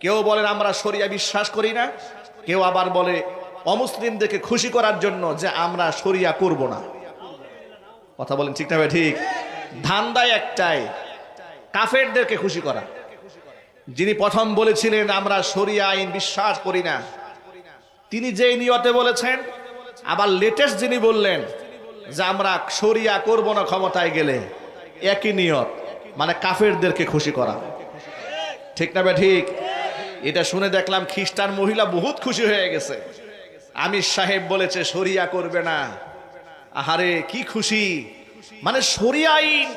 কেউ বলেন আমরা শরিয়া বিশ্বাস করি না, কেউ আবার বলে অমুসলিমদেরকে খুশি করার জন্য যে আমরা শরিয়া করব না। কথা বলেন ঠিক না ভাই? ঠিক। ধান্দায় একটাই, কাফেরদেরকে খুশি করা। যিনি প্রথম বলেছিলেন আমরা শরিয়া আইন বিশ্বাস করি না, তিনি যেই নিয়তে বলেছেন, আবার লেটেস্ট যিনি বললেন যে আমরা শরিয়া করব না ক্ষমতায় গেলে, একই নিয়ত, মানে কাফেরদেরকে খুশি করা। ঠিক না ভাই? ঠিক। এটা শুনে দেখলাম খ্রিস্টান মহিলা বহুত খুশি হয়ে গেছে। আমির সাহেব বলেছে শরিয়া করবে না। আহারে কি খুশি! মানে শরিয়া আইন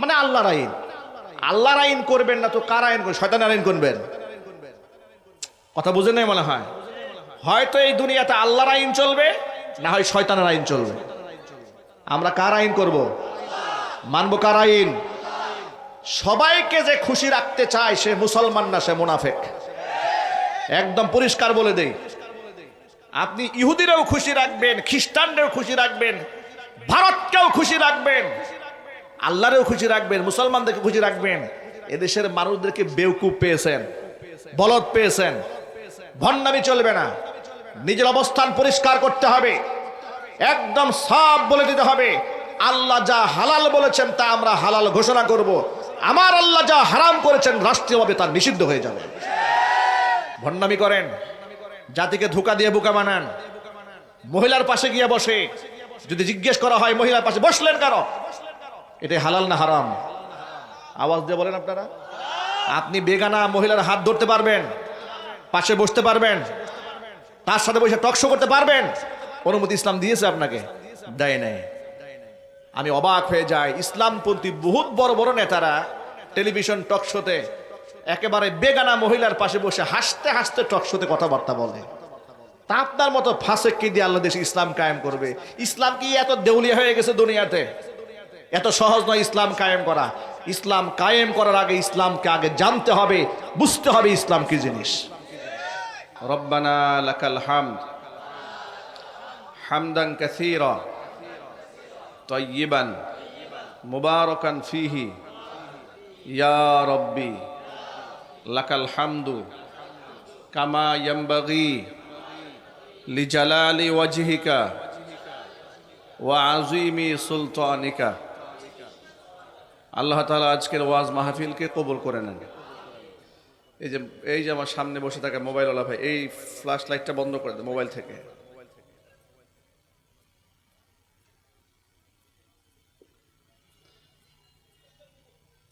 মানে আল্লাহর আইন। আল্লাহর আইন করবেন না তো কার আইন করবেন? শয়তানের আইন করবেন। কথা বুঝেন নাই মনে হয়? হয়তো এই দুনিয়াতে আল্লাহর আইন চলবে, না হয় শয়তানের আইন চলবে। আমরা কার আইন করব? মানব কার আইন? সবাইকে যে খুশি রাখতে চায় সে মুসলমান না, সে মুনাফিক। একদম পরিষ্কার বলে দেই। আপনি ইহুদিরাও খুশি রাখবেন, খ্রিস্টানরাও খুশি রাখবেন, ভারতকেও খুশি রাখবেন, আল্লাহরেও খুশি রাখবেন, মুসলমানদেরকে খুশি রাখবেন। এদেশের মানুষদেরকে বেওকুফ পেয়েছেন, বলদ পেয়েছেন। ভণ্ডামি চলবে না। নিজের অবস্থান পরিষ্কার করতে হবে, একদম সাফ বলে দিতে হবে আল্লাহ যা হালাল বলেছেন তা আমরা হালাল ঘোষণা করব, আমার আল্লাহ যা হারাম করেছেন রাষ্ট্রীয়ভাবে তা নিষিদ্ধ হয়ে যাবে। ভণ্ডামি করেন, জাতিকে ধোঁকা দিয়ে বোকা বানান। মহিলার পাশে গিয়ে বসে, যদি জিজ্ঞেস করা হয় মহিলার পাশে বসলেন কেন, এটা হালাল না হারাম? আওয়াজ দিয়ে বলেন আপনারা। আপনি বেগানা মহিলার হাত ধরতে পারবেন, পাশে বসতে পারবেন, তার সাথে বসে টকশো করতে পারবেন? অনুমতি ইসলাম দিয়েছে আপনাকে? দেয় নাই। আমি অবাক হয়ে যাই, ইসলামপন্থী বহুত বড় বড় নেতারা টেলিভিশন টকশোতে একেবারে বেগানা মহিলার পাশে বসে হাসতে হাসতে টকশোতে কথাবার্তা বলে। তা আপনার মতো ফাসেক কি দিয়ে আল্লাহ দেশে ইসলাম কায়েম করবে? ইসলাম কি এত দেউলিয়া হয়ে গেছে দুনিয়াতে? এত সহজ নয় ইসলাম কায়েম করা। ইসলাম কায়েম করার আগে ইসলামকে আগে জানতে হবে, বুঝতে হবে ইসলাম কি জিনিস। রব্বানা লাকাল হামদ হামদান কাসীরা তাইয়িবান মুবারাকান ফীহি ইয়া রব্বি লাকাল হামদু কামা ইয়ানবাগি লিজালালি ওয়াজহিকা ওয়া আযীমি সুলতানিকা। আল্লাহ তাআলা আজকের ওয়াজ মাহফিলকে কবুল করে নেন। এই যে আমার সামনে বসে থাকা মোবাইলওয়ালা ভাই, এই ফ্ল্যাশ লাইটটা বন্ধ করে দেন মোবাইল থেকে।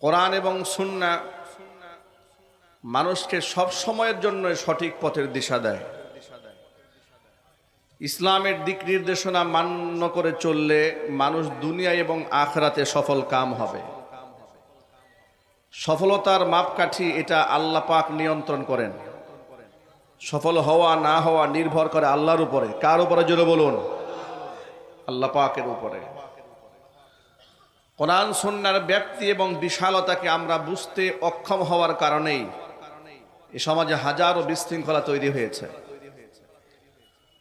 কোরআন এবং সুন্নাহ মানুষকে সব সময়ের জন্য সঠিক পথের দিশা দেয়। ইসলামের দিক নির্দেশনা মান্য করে চললে মানুষ দুনিয়া এবং আখিরাতে সফল কাম হবে। সফলতার মাপকাঠি এটা আল্লাহ পাক নিয়ন্ত্রণ করেন। সফল হওয়া না হওয়া নির্ভর করে আল্লাহর উপরে। কার উপরে জোরে বলুন? আল্লাহ পাকের উপরে। কোরআন সুন্নাহর ব্যাপ্তি এবং বিশালতাকে আমরা বুঝতে অক্ষম হওয়ার কারণেই এ সমাজে হাজারো বিশৃঙ্খলা তৈরি হয়েছে।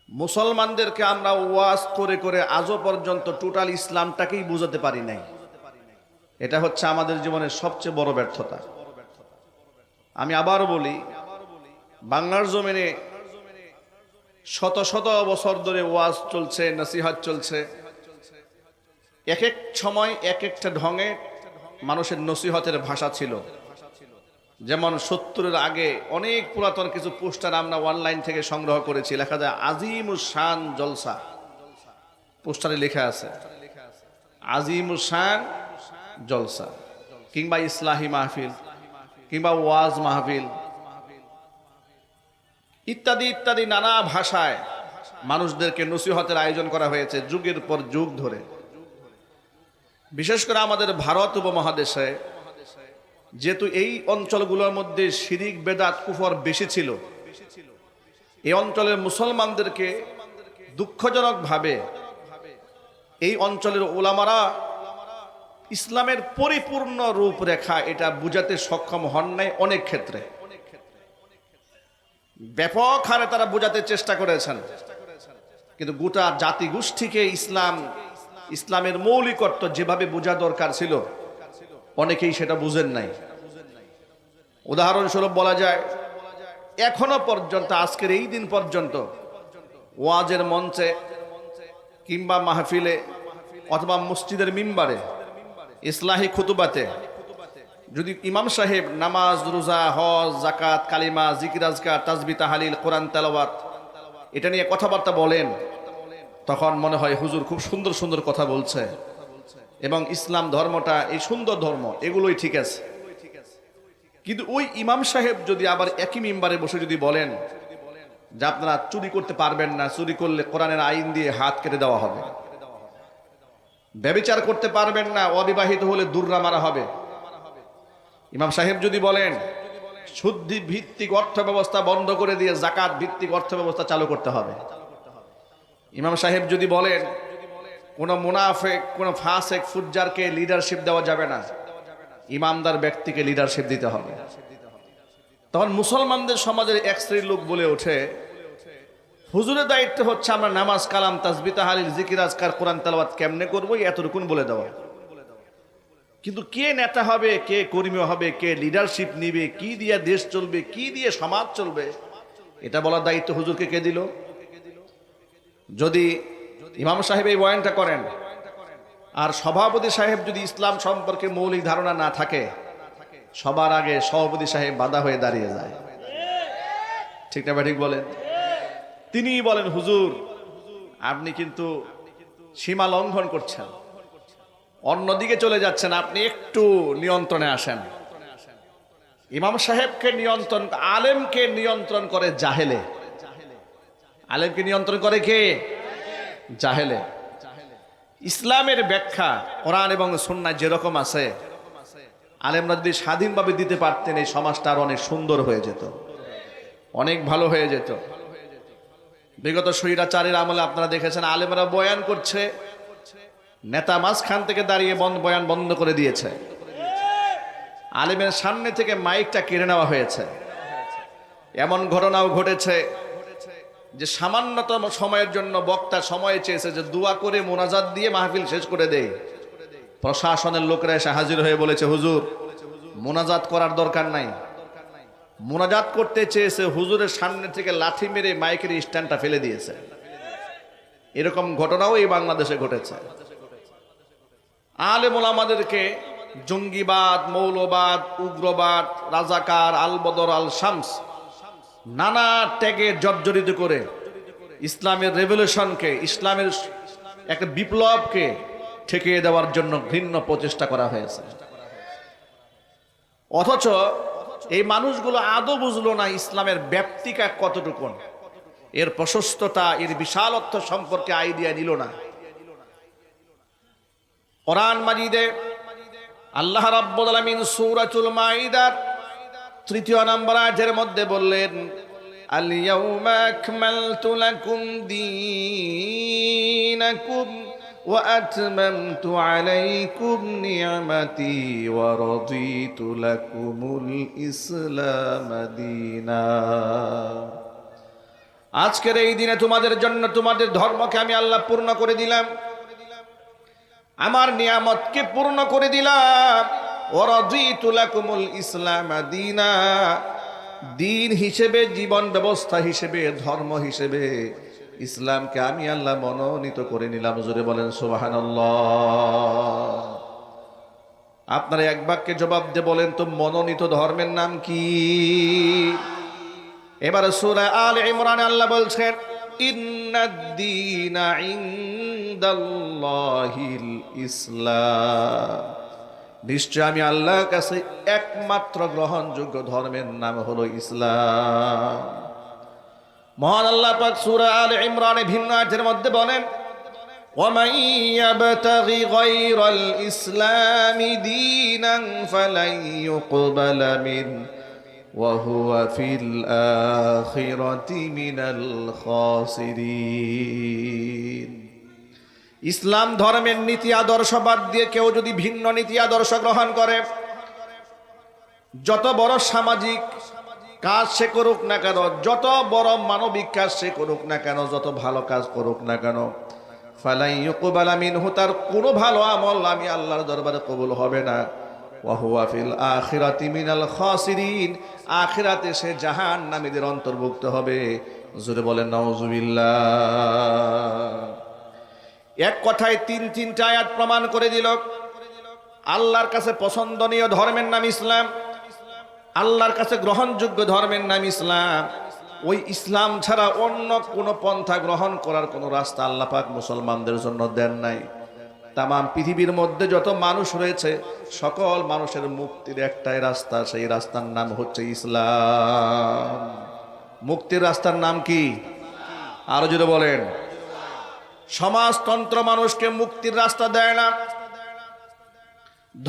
মুসলমানদেরকে আমরা ওয়াজ করে করে আজও পর্যন্ত টোটাল ইসলামটাকেই বুঝাতে পারি নাই। এটা হচ্ছে আমাদের জীবনের সবচেয়ে বড় ব্যর্থতা। আমি আবার বলি, বাংলার জমিনে শত শত বছর ধরে ওয়াজ চলছে, নসিহত চলছে। এক এক সময় এক একটা ঢঙে মানুষের নসিহতের ভাষা ছিল। যেমন 70-এর আগে অনেক পুরাতন কিছু পোস্টার আমরা অনলাইন থেকে সংগ্রহ করেছি, লেখা যায় আজিমুস শান জলসা। পোস্টারে লেখা আছে আজিমুস শান জলসা, কিংবা ইসলাহি মাহফিল, কিংবা ওয়াজ মাহফিল ইত্যাদি ইত্যাদি নানা ভাষায় মানুষদেরকে নসিহতের আয়োজন করা হয়েছে যুগের পর যুগ ধরে। বিশেষ করে আমাদের ভারত উপমহাদেশে যেহেতু এই অঞ্চলগুলোর মধ্যে শিরিক বেদাত কুফর বেশি ছিল, এই অঞ্চলের মুসলমানদেরকে দুঃখজনকভাবে এই অঞ্চলের ওলামারা ইসলামের পরিপূর্ণ রূপরেখা এটা বুঝাতে সক্ষম হন নাই। অনেক ক্ষেত্রে ব্যাপক হারে তারা বোঝাতে চেষ্টা করেছেন, কিন্তু গোটা জাতি গোষ্ঠীকে ইসলামের মৌলিকত্ব যেভাবে বোঝা দরকার ছিল অনেকেই সেটা বুঝেন নাই। উদাহরণস্বরূপ বলা যায়, এখনো পর্যন্ত আজকের এই দিন পর্যন্ত ওয়াজের মঞ্চে কিংবা মাহফিলে অথবা মসজিদের মিম্বারে ইসলাহি খুতুবাতে যদি ইমাম সাহেব নামাজ রোজা হজ জাকাত কালিমা জিকির আজকার তাসবিহ তাহলিল কোরআন তেলাওয়াত এটা নিয়ে কথাবার্তা বলেন, তখন মনে হয় হুজুর খুব সুন্দর সুন্দর কথা বলছে এবং ইসলাম ধর্মটা এই সুন্দর ধর্ম, এগুলোই ঠিক আছে। কিন্তু ওই ইমাম সাহেব যদি আবার একই মিম্বারে বসে যদি বলেন যে আপনারা চুরি করতে পারবেন না, চুরি করলে কোরআনের আইন দিয়ে হাত কেটে দেওয়া হবে, ব্যভিচার করতে পারবেন না, অবিবাহিত হলে দুর্রা মারা হবে, ইমাম সাহেব যদি বলেন শুদ্ধি ভিত্তিক অর্থ ব্যবস্থা বন্ধ করে দিয়ে জাকাত ভিত্তিক অর্থ ব্যবস্থা চালু করতে হবে, ইমাম সাহেব যদি বলেন কোন মুনাফেক কোন ফাসেক ফুজ্জারকে লিডারশিপ দেওয়া যাবে না, ইমানদার ব্যক্তিকে লিডারশিপ দিতে হবে, তখন মুসলমানদের সমাজের এক শ্রেণীর লোক বলে ওঠে হুজুরের দায়িত্ব হচ্ছে আমরা নামাজ কালাম তাসবিহ তাহলিল জিকির আজকার কোরআন তেলাওয়াত কেমনে করবো এতটুকুন বলে দেওয়া। কিন্তু কে নেতা হবে, কে কর্মী হবে, কে লিডারশিপ নিবে, কি দিয়ে দেশ চলবে, কি দিয়ে সমাজ চলবে, এটা বলার দায়িত্ব হুজুরকে কে দিল? যদি ইমাম সাহেব এই বয়ানটা করেন আর সভাপতি সাহেব যদি ইসলাম সম্পর্কে মৌলিক ধারণা না থাকে, সবার আগে সভাপতি সাহেব বাধা হয়ে দাঁড়িয়ে যায়, ঠিক না ঠিক বলেন? তিনি বলেন হুজুর আপনি কিন্তু সীমা লঙ্ঘন করছেন, অন্যদিকে চলে যাচ্ছেন, আপনি একটু নিয়ন্ত্রণে আসেন। ইমাম সাহেবকে নিয়ন্ত্রণ, আলেমকে নিয়ন্ত্রণ করে জাহেলে, আলেমকে নিয়ন্ত্রণ করে কে? জাহেলে। ইসলামের ব্যাখ্যা কোরআন এবং সুন্নাহ যেরকম আছে, আলেমরা যদি স্বাধীনভাবে দিতে পারতেন এই সমাজটা আরো অনেক সুন্দর হয়ে যেত, অনেক ভালো হয়ে যেত। বিগত স্বৈরাচারের আমলে আপনারা দেখেছেন আলেমরা বয়ান করছে, নেতা মাঝখান থেকে দাঁড়িয়ে বয়ান বন্ধ করে দিয়েছে, আলেমের সামনে থেকে মাইকটা কেড়ে নেওয়া হয়েছে। এমন ঘটনাও ঘটেছে যে সামান্যতম সময়ের জন্য বক্তা সময় চেয়েছে যে দোয়া করে মোনাজাত দিয়ে মাহফিল শেষ করে দেয়, প্রশাসনের লোকেরা এসে হাজির হয়ে বলেছে হুজুর মোনাজাত করার দরকার নাই। মোনাজাত করতে চেয়েছে, হুজুরের সামনে থেকে লাঠি মেরে মাইকের স্ট্যান্ডটা ফেলে দিয়েছে। এরকম ঘটনাও এই বাংলাদেশে ঘটেছে। আলেম ওলামাদেরকে জঙ্গিবাদ, মৌলবাদ, উগ্রবাদ, রাজাকার, আল বদর, আল শামস নানা ট্যাগে জর্জরিত করে ইসলামের রেভলিউশনকে, ইসলামের একটা বিপ্লবকে ঠেকিয়ে দেওয়ার জন্য ঘৃণ্য প্রচেষ্টা করা হয়েছে। অথচ এই মানুষগুলো আদৌ বুঝলো না ইসলামের ব্যাপ্তিকা কতটুকুন, এর প্রশস্ততা, এর বিশালত্ব সম্পর্কে আইডিয়া নিল না। কোরআন মাজিদে আল্লাহ রাব্বুল আলামিন সূরাতুল মাইদার 3 নম্বর আয়াতের মধ্যে বললেন আল ইয়াউমা আকমালতু লাকুম দীনাকুম ওয়া আতমামতু আলাইকুম নি'মাতি ওয়া রাদিতু লাকুমুল ইসলাম দীনা। আজকের এই দিনে তোমাদের জন্য তোমাদের ধর্মকে আমি আল্লাহ পূর্ণ করে দিলাম, আমার নিয়ামতকে পূর্ণ করে দিলাম। ওয়ারাদিতু লাকুমুল ইসলাম দীনা, দিন হিসেবে, জীবন ব্যবস্থা হিসেবে, ধর্ম হিসেবে ইসলামকে আমি আল্লাহ মনোনীত করে নিলাম। জোরে বলেন সুবহানাল্লাহ। আপনারা এক বাক্যে জবাব দিয়ে বলেন তো মনোনীত ধর্মের নাম কি? এবারে সূরা আলে ইমরানে আল্লাহ বলছেন ইন্নাদ-দীনা ইনদাল্লাহিল ইসলাম, নিশ্চয় আমি আল্লাহর কাছে একমাত্র গ্রহণযোগ্য ধর্মের নাম হলো ইসলাম। মহান আল্লাহ পাক সূরা আলে ইমরানে ভিন্ন আয়াতের মধ্যে বলেন ওয়ামান ইয়াবতাগি গায়রাল ইসলামি দীনান ফালান ইউকবালা মিন ওয়া হুয়া ফিল আখিরাতি মিনাল খাসিরিন। ইসলাম ধর্মের নীতি আদর্শ বাদ দিয়ে কেউ যদি ভিন্ন নীতি আদর্শ গ্রহণ করে, যত বড় সামাজিক কাজ সে করুক না কেন, যত বড় মানবিক কাজ সে করুক না কেন, যত ভালো কাজ করুক না কেন, ফালাই ইউকবালা মিনহু, তার কোনো ভালো আমল আমি আল্লাহর দরবারে কবুল হবে না। ওয়া হুয়া ফিল আখিরাতি মিনাল খাসিরিন, আখিরাতে সে জাহান্নামীদের অন্তর্ভুক্ত হবে। জোরে বলেন নাউজুবিল্লাহ। এক কথায় তিনটা আয়াত প্রমাণ করে দিল আল্লাহর কাছে পছন্দনীয় ধর্মের নাম ইসলাম, আল্লাহর কাছে গ্রহণযোগ্য ধর্মের নাম ইসলাম। ওই ইসলাম ছাড়া অন্য কোনো পন্থা গ্রহণ করার কোনো রাস্তা আল্লাহ পাক মুসলমানদের জন্য দেন নাই। তাম পৃথিবীর মধ্যে যত মানুষ রয়েছে সকল মানুষের মুক্তির একটাই রাস্তা, সেই রাস্তার নাম হচ্ছে ইসলাম। মুক্তির রাস্তার নাম কি? আরো যদি বলেন। সমাজতন্ত্র মানুষকে মুক্তির রাস্তা দেয় না,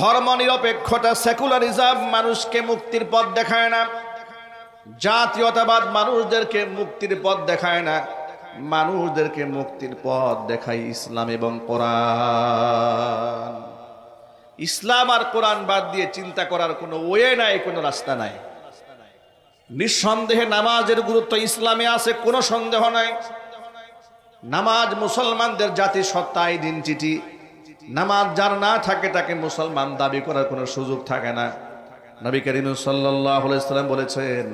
ধর্ম নিরপেক্ষতা সেকুলারিজম মানুষকে মুক্তির পথ দেখায় না, জাতীয়তাবাদ মানুষদেরকে মুক্তির পথ দেখায় না। মানুষদেরকে মুক্তির পথ দেখায় ইসলাম এবং কোরআন। ইসলাম আর কোরআন বাদ দিয়ে চিন্তা করার কোনো ওয়ে নাই, কোনো রাস্তা নাই। নিঃসন্দেহে নামাজের গুরুত্ব ইসলামে আছে, কোনো সন্দেহ নাই। নামাজ মুসলমানদের জাতি সত্তা আইডেন্টিটি। নামাজ যার না থাকে তাকে মুসলমান দাবি করার কোনো সুযোগ থাকে না। নবী করিম সাল্লাল্লাহু আলাইহি ওয়াসাল্লাম বলেছেন,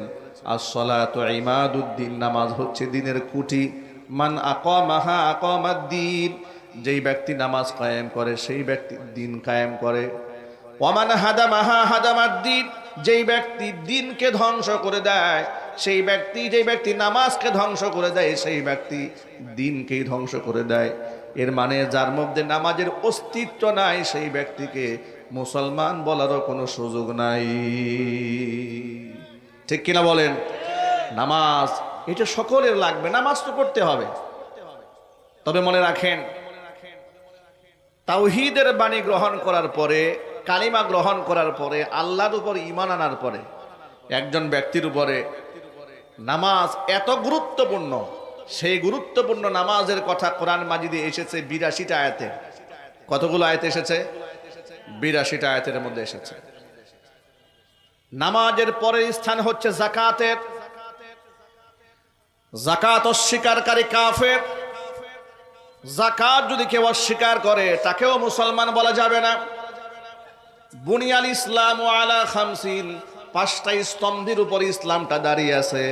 আস-সালাতু ইমাদুদ্দিন, নামাজ হচ্ছে দ্বীনের খুঁটি। মান আকামাহা আকামাদ-দ্বীন, যেই ব্যক্তি নামাজ কায়েম করে সেই ব্যক্তি দ্বীন কায়েম করে। ওয়ামান হাদামাহা হাদামাদ-দ্বীন, যেই ব্যক্তি দ্বীনকে ধ্বংস করে দেয় সেই ব্যক্তি, যেই ব্যক্তি নামাজকে ধ্বংস করে দেয় সেই ব্যক্তি দ্বীনকেই ধ্বংস করে দেয়। এর মানে যার মধ্যে নামাজের অস্তিত্ব নাই সেই ব্যক্তিকে মুসলমান বলারও কোনো সুযোগ নাই। ঠিক কিনা বলেন? নামাজ এটা সকলের লাগবে, নামাজ তো করতে হবে। তবে মনে রাখেন, তাওহীদের বাণী গ্রহণ করার পরে, কালিমা গ্রহণ করার পরে, আল্লাহর উপর ঈমান আনার পরে একজন ব্যক্তির উপরে নামাজ এত গুরুত্বপূর্ণ, সেই গুরুত্বপূর্ণ নামাজের কথা কোরআন মাজিদে এসেছে ৮২টা আয়াতে। কতগুলো আয়াত এসেছে? ৮২টা আয়াতের মধ্যে এসেছে। নামাজের পরের স্থান হচ্ছে যাকাতের। যাকাত অস্বীকারী কাফের। যাকাত যদি কেউ অস্বীকার করে তাকেও মুসলমান বলা যাবে না। বুনিয়াল ইসলাম আলা খামসিন, ৫টা স্তম্ভের উপর ইসলামটা দাঁড়িয়ে আছে।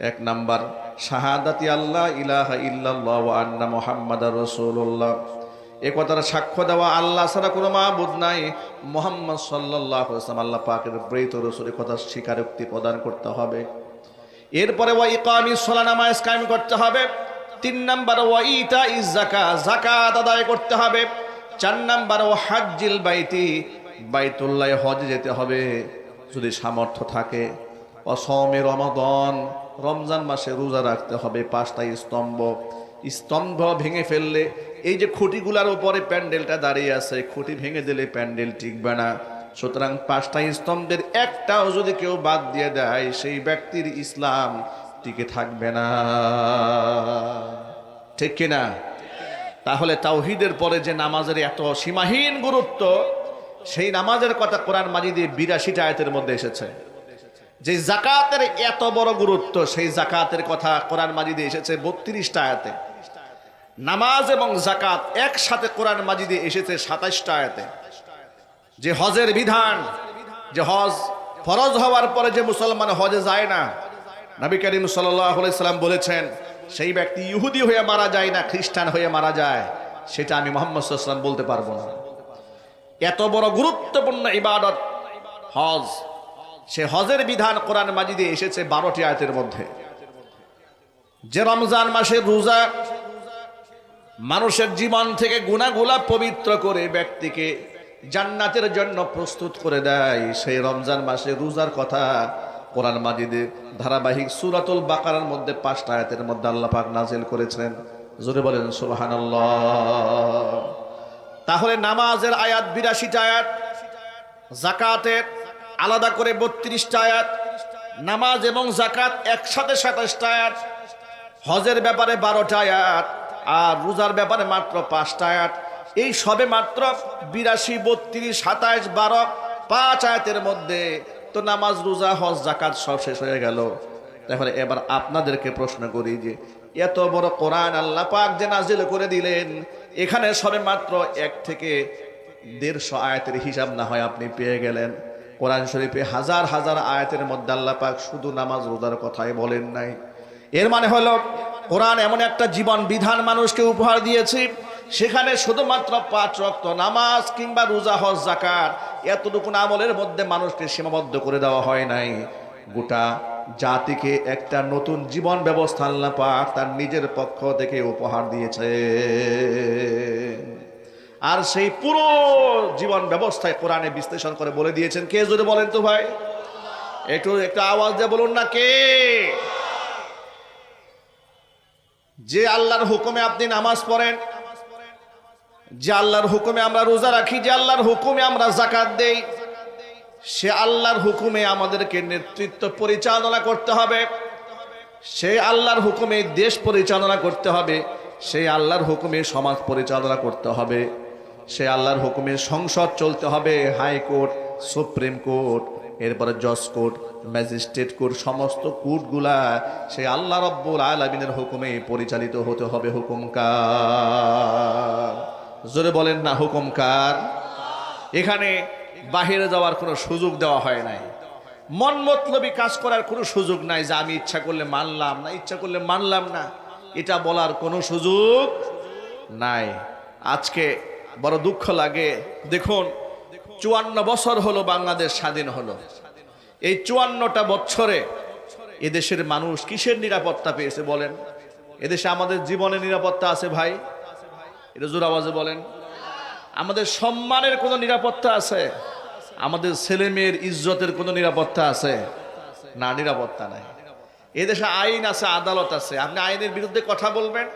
১ নাম্বার শাহাদাতি আল্লাহ ইলাহা ইল্লাল্লাহ ওয়া আন্না মুহাম্মাদার রাসূলুল্লাহ, এ কথার সাক্ষ্য দেওয়া আল্লাহ ছাড়া কোনো মাবুদ নাই, মুহাম্মদ সাল্লাল্লাহু আলাইহি ওয়াসাল্লাম আল্লাহ পাকের প্রেরিত রাসূলের কথা স্বীকারোক্তি প্রদান করতে হবে। এরপরে ওয়া ইকামিস সালাহ, নামাজ কায়েম করতে হবে। ৩ নাম্বার ওয়া ইতাইজ যাকাত, যাকাত আদায় করতে হবে। ৪ নাম্বার ওয়া হাজ্জিল বাইতি, বাইতুল্লাহ হজে যেতে হবে যদি সামর্থ্য থাকে। অসমে রমাদান, রমজান মাসে রোজা রাখতে হবে। ৫টা স্তম্ভ, স্তম্ভ ভেঙে ফেললে, এই যে খুঁটিগুলার উপরে প্যান্ডেলটা দাঁড়িয়ে আছে, খুঁটি ভেঙে দিলে প্যান্ডেল টিকবে না। সুতরাং ৫টা স্তম্ভের একটাও যদি কেউ বাদ দিয়ে দেয় সেই ব্যক্তির ইসলাম টিকে থাকবে না। ঠিক কিনা? তাহলে তাওহীদের পরে যে নামাজের এত সীমাহীন গুরুত্ব, সেই নামাজের কথা কোরআন মাজিদে ৮২টা আয়াতের মধ্যে এসেছে। যে যাকাতের এত বড় গুরুত্ব, সেই যাকাতের কথা কোরআন মাজিদে এসেছে ৩২টা আয়াতে। নামাজ এবং যাকাত একসাথে কোরআন মাজিদে এসেছে ২৭টা আয়াতে। যে হজের বিধান, যে হজ ফরজ হওয়ার পরে যে মুসলমান হজে যায় না, নবী করিম সাল্লাল্লাহু আলাইহি সাল্লাম বলেছেন সেই ব্যক্তি ইহুদি হয়ে মারা যায় না, খ্রিস্টান হয়ে মারা যায়, সেটা আমি মুহাম্মদ সাল্লাল্লাহু আলাইহি সাল্লাম বলতে পারবো না। এত বড় গুরুত্বপূর্ণ ইবাদত হজ, সে হজের বিধান কোরআন মাজিদে এসেছে ১২টি আয়াতের মধ্যে। যে রমজান মাসের রোজা মানুষের জীবন থেকে গুনাহগুলা পবিত্র করে ব্যক্তিকে জান্নাতের জন্য প্রস্তুত করে দেয়, সেই রমজান মাসে রোজার কথা কোরআন মাজিদে ধারাবাহিক সূরাতুল বাকারার মধ্যে ৫টা আয়াতের মধ্যে আল্লাহ পাক নাজিল করেছেন। জোরে বলেন সুবহানাল্লাহ। তাহলে নামাজের আয়াত ৮২টা আয়াত, যাকাতের আলাদা করে ৩২টা আয়াত, নামাজ এবং যাকাত একসাথে ২৭টা আয়াত, হজের ব্যাপারে ১২টা আয়াত, আর রোজার ব্যাপারে মাত্র 5টা আয়াত। এই সবে মাত্র ৮২, ৩২, ২৭, ১২, ৫ আয়াতের মধ্যে তো নামাজ, রোজা, হজ, যাকাত সব শেষ হয়ে গেল। তাহলে এবার আপনাদেরকে প্রশ্ন করি যে এত বড় কোরআন আল্লাহ পাক যে নাজিল করে দিলেন, এখানে সবে মাত্র ১ থেকে 150 আয়াতের হিসাব না হয় আপনি পেয়ে গেলেন। কোরআন শরীফে হাজার হাজার আয়াতের মধ্যে আল্লাহ পাক শুধু নামাজ রোজার কথাই বলেন নাই। এর মানে হলো কোরআন এমন একটা জীবন বিধান মানুষকে উপহার দিয়েছে, সেখানে শুধুমাত্র 5 ওয়াক্ত নামাজ কিংবা রোজা হজ যাকাত এতটুকু আমলের মধ্যে মানুষকে সীমাবদ্ধ করে দেওয়া হয় নাই। গোটা জাতিকে একটা নতুন জীবন ব্যবস্থা আল্লাহ পাক তার নিজের পক্ষ থেকে উপহার দিয়েছে। আর সেই পুরো জীবন ব্যবস্থায় কোরআনে বিশ্লেষণ করে বলে দিয়েছেন কে? যদি বলেন তো ভাই, একটু আওয়াজ দিয়ে বলুন না কে? যে আল্লাহর হুকুমে আপনি নামাজ পড়েন, যে আল্লাহর হুকুমে আমরা রোজা রাখি, যে আল্লাহর হুকুমে আমরা যাকাত দেই, সে আল্লাহর হুকুমে আমাদেরকে নেতৃত্ব পরিচালনা করতে হবে, সেই আল্লাহর হুকুমে দেশ পরিচালনা করতে হবে, সেই আল্লাহর হুকুমে সমাজ পরিচালনা করতে হবে, সেই আল্লাহর হুকুমে সংসদ চলতে হবে, হাইকোর্ট, সুপ্রিম কোর্ট, এরপরে জজ কোর্ট, ম্যাজিস্ট্রেট কোর্ট, সমস্ত কোর্টগুলা সেই আল্লাহ রাব্বুল আলামিনের হুকুমে পরিচালিত হতে হবে। হুকুমকার, জোরে বলেন না হুকুমকার। এখানে বাহিরে যাওয়ার কোনো সুযোগ দেওয়া হয় নাই, মন মতলবি কাজ করার কোনো সুযোগ নাই, যে আমি ইচ্ছা করলে মানলাম না, ইচ্ছা করলে মানলাম না, এটা বলার কোনো সুযোগ নাই। আজকে বড় দুঃখ লাগে, দেখুন 54 বছর হলো বাংলাদেশ স্বাধীন হলো। এই 54টা বছরে এদেশের মানুষ কিসের নিরাপত্তা পেয়েছে বলেন? এদেশে আমাদের জীবনের নিরাপত্তা আছে ভাই? এটা জোর আওয়াজে বলেন। আমাদের সম্মানের কোনো নিরাপত্তা আছে? আমাদের ছেলে মেয়ের ইজ্জতের কোনো নিরাপত্তা আছে? না, নিরাপত্তা নাই। এদেশে আইন আছে, আদালত আছে, আপনি আইনের বিরুদ্ধে কথা বলবেন,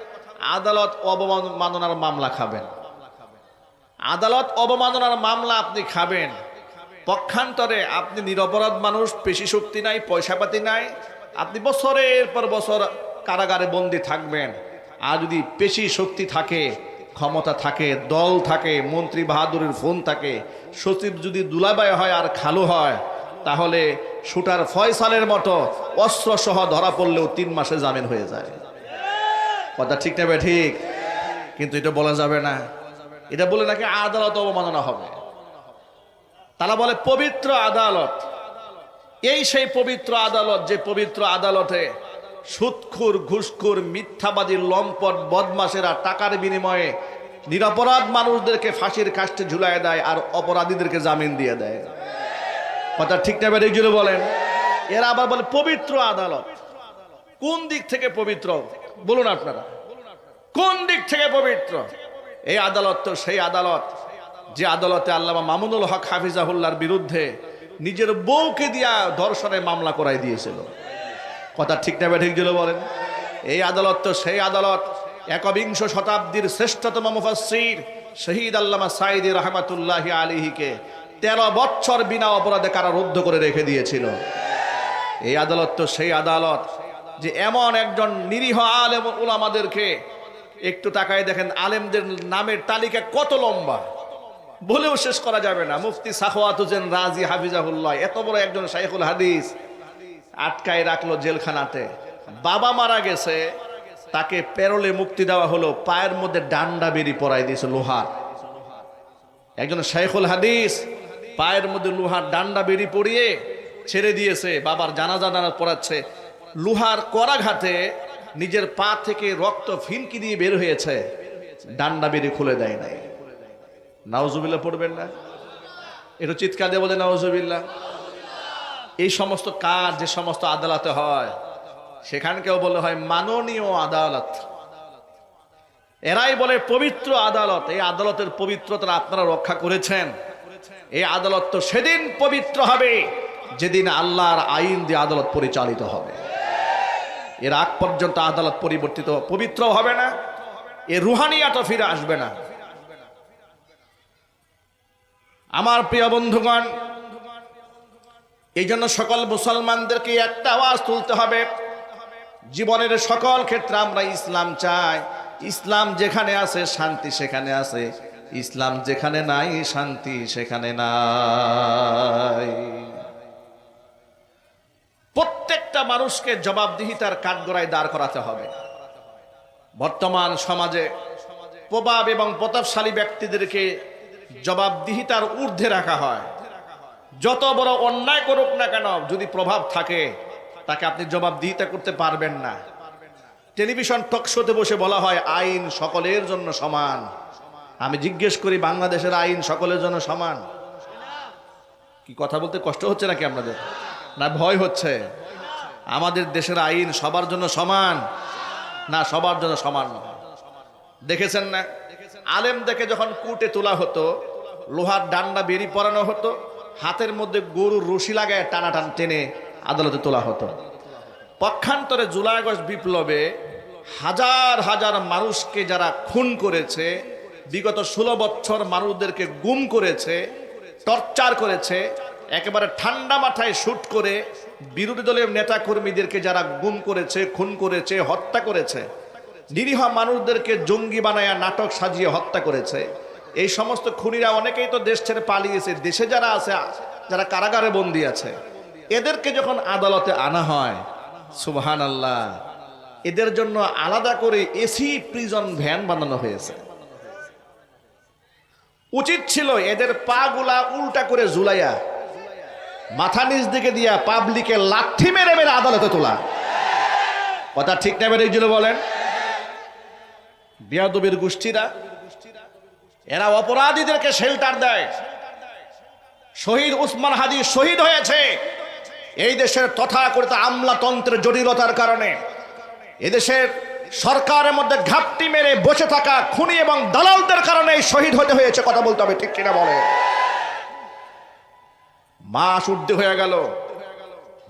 আদালত অবমাননার মামলা খাবেন, আদালত অবমাননার মামলা আপনি খাবেন। পক্ষান্তরে আপনি নিরপরাধ মানুষ, পেশি শক্তি নাই, পয়সা পাতি নাই, আপনি বছরের পর বছর কারাগারে বন্দী থাকবেন। আর যদি পেশি শক্তি থাকে, ক্ষমতা থাকে, দল থাকে, মন্ত্রী বাহাদুরের ফোন থাকে, সচিব যদি দুলাভাই হয় আর খালু হয়, তাহলে শুটার ফয়সালের মতো অস্ত্র সহ ধরা পড়লেও 3 মাসে জামিন হয়ে যায়। কথা ঠিক না ভাই? ঠিক। কিন্তু এটা বলা যাবে না, এটা বলে নাকি আদালত অবমাননা হবে। তারা বলে পবিত্র আদালত। এই সেই পবিত্র আদালত, যে পবিত্র আদালতে সুদখোর, ঘুষখোর, মিথ্যাবাদী, লম্পট, বদমাশেরা টাকার বিনিময়ে নিরপরাধ মানুষদেরকে ফাঁসির কাস্টে ঝুলায় দেয় আর অপরাধীদেরকে জামিন দিয়ে দেয়। কথা ঠিক না ভাই? জুড়ে বলেন। এরা আবার বলে পবিত্র আদালত। কোন দিক থেকে পবিত্র বলুন আপনারা? কোন দিক থেকে পবিত্র? এই আদালত তো সেই আদালত যে আদালতে আল্লামা মামুনুল হক হাফিজাহুল্লাহর বিরুদ্ধে নিজের বউকে দিয়া ধর্ষণের মামলা করাই দিয়েছিল। কথা ঠিক না ঠিক জুড়ে বলেন। এই আদালত তো সেই আদালত 21 শতাব্দীর শ্রেষ্ঠতম মুফাসসির শহীদ আল্লামা সাঈদী রহমাতুল্লাহি আলাইহিকে 13 বছর বিনা অপরাধে কারারুদ্ধ করে রেখে দিয়েছিল। এই আদালত তো সেই আদালত যে এমন একজন নিরীহ আলেম উলামাদেরকে, একটু তাকায় দেখেন আলেমদের নামের তালিকা কত লম্বা, বলেও শেষ করা যাবে না। মুফতি সাখাওয়াত হোসেন রাজি হাফিজাহুল্লাহ, এত বড় একজন শাইখুল হাদিস, আটকায় রাখলো জেলখানাতে। বাবা মারা গেছে, তাকে পেরোলে মুক্তি দেওয়া হলো, পায়ের মধ্যে ডান্ডা বেরি পরাই দিয়েছে লোহার। একজন শাইখুল হাদিস পায়ের মধ্যে লোহার ডান্ডা বেরি পরিয়ে ছেড়ে দিয়েছে, বাবার জানাজা পড়াচ্ছে। লোহার করাঘাতে নিজের পা থেকে রক্ত ফিনকি দিয়ে বের হয়েছে, ডান্ডা বেরি খুলে দেয় নাই। নাউজুবিল্লাহ পড়বেন না? একটু চিৎকার দিয়ে বলে নাউজুবিল্লাহ। এই সমস্ত কাজ যে সমস্ত আদালতে হয়, সেখানকেও বলে হয় মাননীয় আদালত। এরাই বলে পবিত্র আদালত। এই আদালতের পবিত্রতা আপনারা রক্ষা করেছেন। এই আদালত তো সেদিন পবিত্র হবে যেদিন আল্লাহর আইন দিয়ে আদালত পরিচালিত হবে। এর আগ পর্যন্ত আদালত পরিবর্তিত পবিত্র হবে না, এর রুহানিয়াতও ফিরে আসবে না। আমার প্রিয় বন্ধুগণ, এই জন্য সকল মুসলমানদেরকে একটা আওয়াজ তুলতে হবে। জীবনের সকল ক্ষেত্রে আমরা ইসলাম চাই। ইসলাম যেখানে আছে শান্তি সেখানে আছে, ইসলাম যেখানে নাই শান্তি সেখানে নাই। প্রত্যেকটা মানুষকে জবাবদিহিতার কাঠগড়ায় দাঁড় করাতে হবে। বর্তমান সমাজে প্রভাব এবং প্রতাপশালী ব্যক্তিদেরকে জবাবদিহিতার ঊর্ধ্বে রাখা হয়। যত বড় অন্যায় করুক না কেন, যদি প্রভাব থাকে তাকে আপনি জবাবদিহিতা করতে পারবেন না। টেলিভিশন টক শোতে বসে বলা হয় আইন সকলের জন্য সমান। আমি জিজ্ঞেস করি, বাংলাদেশের আইন সকলের জন্য সমান? কি কথা বলতে কষ্ট হচ্ছে নাকি আপনাদের, না ভয় হচ্ছে? আমাদের দেশের আইন সবার জন্য সমান না? সবার জন্য সমান নয়। দেখেছেন না, আলেম দেখে যখন কোর্টে তোলা হতো, লোহার ডান্ডা বেরি পরানো হতো, হাতের মধ্যে গরুর রশি লাগায় টানাটান টেনে আদালতে তোলা হতো। পক্ষান্তরে জুলাই আগস্ট বিপ্লবে হাজার হাজার মানুষকে যারা খুন করেছে, বিগত 16 বছর মানুষদেরকে গুম করেছে, টর্চার করেছে, একেবারে ঠান্ডা মাথায় শুট করে বিরোধী দলের নেতা কর্মীদেরকে যারা গুম করেছে, খুন করেছে, হত্যা করেছে, নিরীহ মানুষদেরকে জঙ্গি বানায়া নাটক সাজিয়ে হত্যা করেছে, এই সমস্ত খুনিরা অনেকেই তো দেশ ছেড়ে পালিয়েছে। দেশে যারা আছে, যারা কারাগারে বন্দী আছে, এদেরকে যখন আদালতে আনা হয়, সুবহানাল্লাহ, এদের জন্য আলাদা করে এসি প্রিজন ভ্যান বানানো হয়েছে। উচিত ছিল এদের পা গুলা উল্টা করে ঝুলাইয়া মাথা নিচ দিকে দিয়া পাবলিকে লাথি মেরে মেরে আদালতে তোলা। কথা ঠিক না বেরিয়ে ছিল বলেন? বিয়াদবির গোষ্ঠীরা এরা অপরাধীদেরকে শেল্টার দেয়। শহীদ উসমান হাদি শহীদ হয়েছে এই দেশের তথাকথিত আমলাতন্ত্রের জটিলতার কারণে। এদেশের সরকারের মধ্যে ঘাপটি মেরে বসে থাকা খুনি এবং দালালদের কারণে শহীদ হতে হয়েছে। কথা বলতে হবে, ঠিক কিনা বলে? মাস ঊর্ধ্বে হয়ে গেল,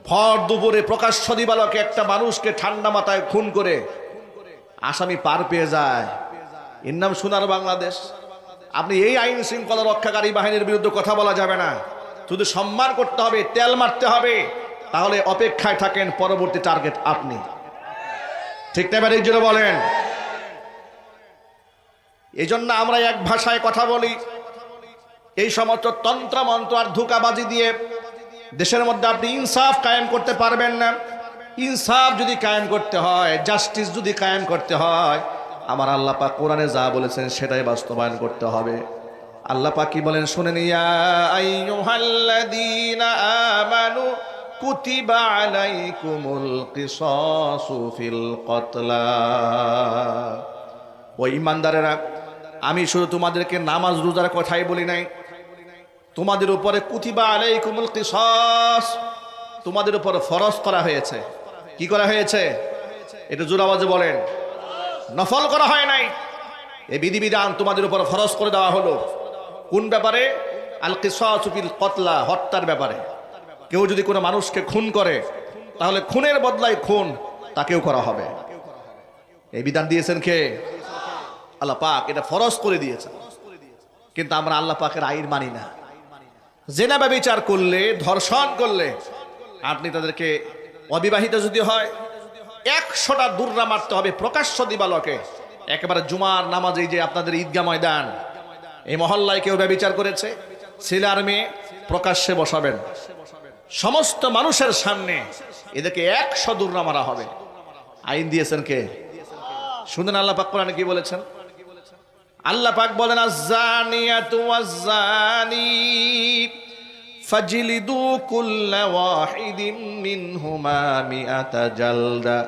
ভর দুপুরে প্রকাশ্য দিবালোকে একটা মানুষকে ঠান্ডা মাথায় খুন করে আসামি পার পেয়ে যায়। এর নাম সোনার বাংলাদেশ। আপনি এই আইন শৃঙ্খলা রক্ষাকারী বাহিনীর বিরুদ্ধে কথা বলা যাবে না, শুধু সম্মান করতে হবে, তেল মারতে হবে, তাহলে অপেক্ষায় থাকেন পরবর্তী টার্গেট আপনি। ঠিক না এই জন্য বলেন? এই জন্য আমরা এক ভাষায় কথা বলি। এই সমস্ত তন্ত্র মন্ত্র আর ধোঁকাবাজি দিয়ে দেশের মধ্যে আপনি ইনসাফ কায়েম করতে পারবেন না। ইনসাফ যদি কায়েম করতে হয়, জাস্টিস যদি কায়েম করতে হয়, আমার আল্লাহ পাক কোরআনে যা বলেছেন সেটাই বাস্তবায়ন করতে হবে। আল্লাহ পাক কি বলেন শুনেন, ইয়া আইয়ুহাল্লাযীনা আমানু কুতিবা আলাইকুমুল কিসাসু ফিল কতলা। ও ঈমানদারেরা, আমি শুধু তোমাদেরকে নামাজ রোজার কথাই বলি নাই, তোমাদের উপরে কুতিবা আলাইকুমুল কিসাস, তোমাদের উপর ফরজ করা হয়েছে। কি করা হয়েছে? এটা জোর আওয়াজে বলেন। নফল করা হয় নাই, এই বিধিবিধান তোমাদের উপর ফরজ করে দেওয়া হলো। কোন ব্যাপারে? আল কিসাসু ফিল কতলা, হত্যার ব্যাপারে। কেউ যদি কোনো মানুষকে খুন করে, তাহলে খুনের বদলায় খুন তাকেও করা হবে। এই বিধান দিয়েছেন কে? আল্লাহ পাক। এটা ফরজ করে দিয়েছেন, কিন্তু আমরা আল্লাহ পাকের আইন মানি না। জেনা ব্যভিচার করলে, ধর্ষণ করলে, আপনি তাদেরকে অবিবাহিত যদি হয় 100টা দুর্রা মারতে হবে প্রকাশ্য দিবালোকে। একেবারে জুমার নামাজে যে আপনাদের ঈদগাহ ময়দান, এই মহল্লায় কেউ ব্যভিচার করেছে, ছেলে আর মেয়ে প্রকাশ্যে বসাবেন, সমস্ত মানুষের সামনে এদেরকে 100 দুর্রা মারা হবে। আইন দিয়েছেন কে? শুনেন আল্লাহ পাক কোরআনে কি বলেছেন। আল্লাহ পাক বলেন, আয-যানিয়াতু ওয়াজ-যানি ফাজলিদু কুল্লা ওয়াহিদিম মিনহুমা মিআতা জালদা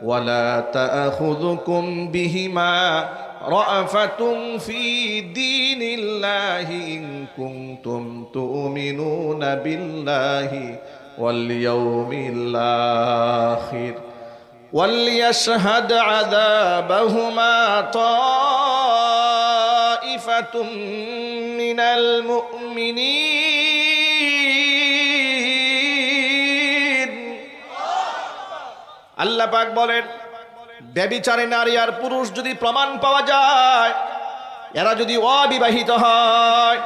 ওয়ালা তা'খুযুকুম বিহিমা রা'ফাতুন ফি দীনিল্লাহি ইন কুনতুম তু'মিনুনা বিল্লাহি ওয়াল ইয়াউমিল আখির ওয়ালিয়াশহাদ আযাবাহুমা তা'iফাতুম মিনাল মুমিনিন। আল্লাহ পাক বলেন, ব্যভিচারী নারী আর পুরুষ যদি প্রমাণ পাওয়া যায়, এরা যদি অবিবাহিত হয়,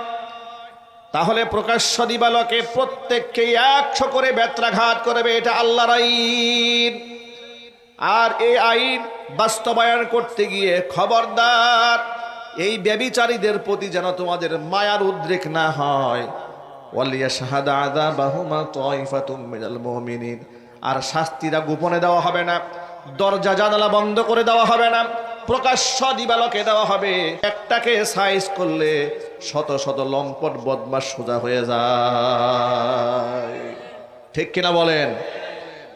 তাহলে প্রকাশ্য দিবালোকে প্রত্যেককে 100 করে বেত্রাঘাত করবে। এটা আল্লাহর আইন। আর এই আইন বাস্তবায়ন করতে গিয়ে খবরদার, এই ব্যভিচারীদের প্রতি যেন তোমাদের মায়ার উদ্রেক না হয়। ওয়ালিয়াশহাদ আযাবাহুমা তা'iফাতুম মিনাল মুমিনিন। আর শাস্তিটা গোপনে দেওয়া হবে না, দরজা জানালা বন্ধ করে দেওয়া হবে না, প্রকাশ্য দিবালোকে দেওয়া হবে। একটাকে সাইজ করলে শত শত লম্পট বদমাশ সোজা হয়ে যায়। ঠিক কিনা বলেন?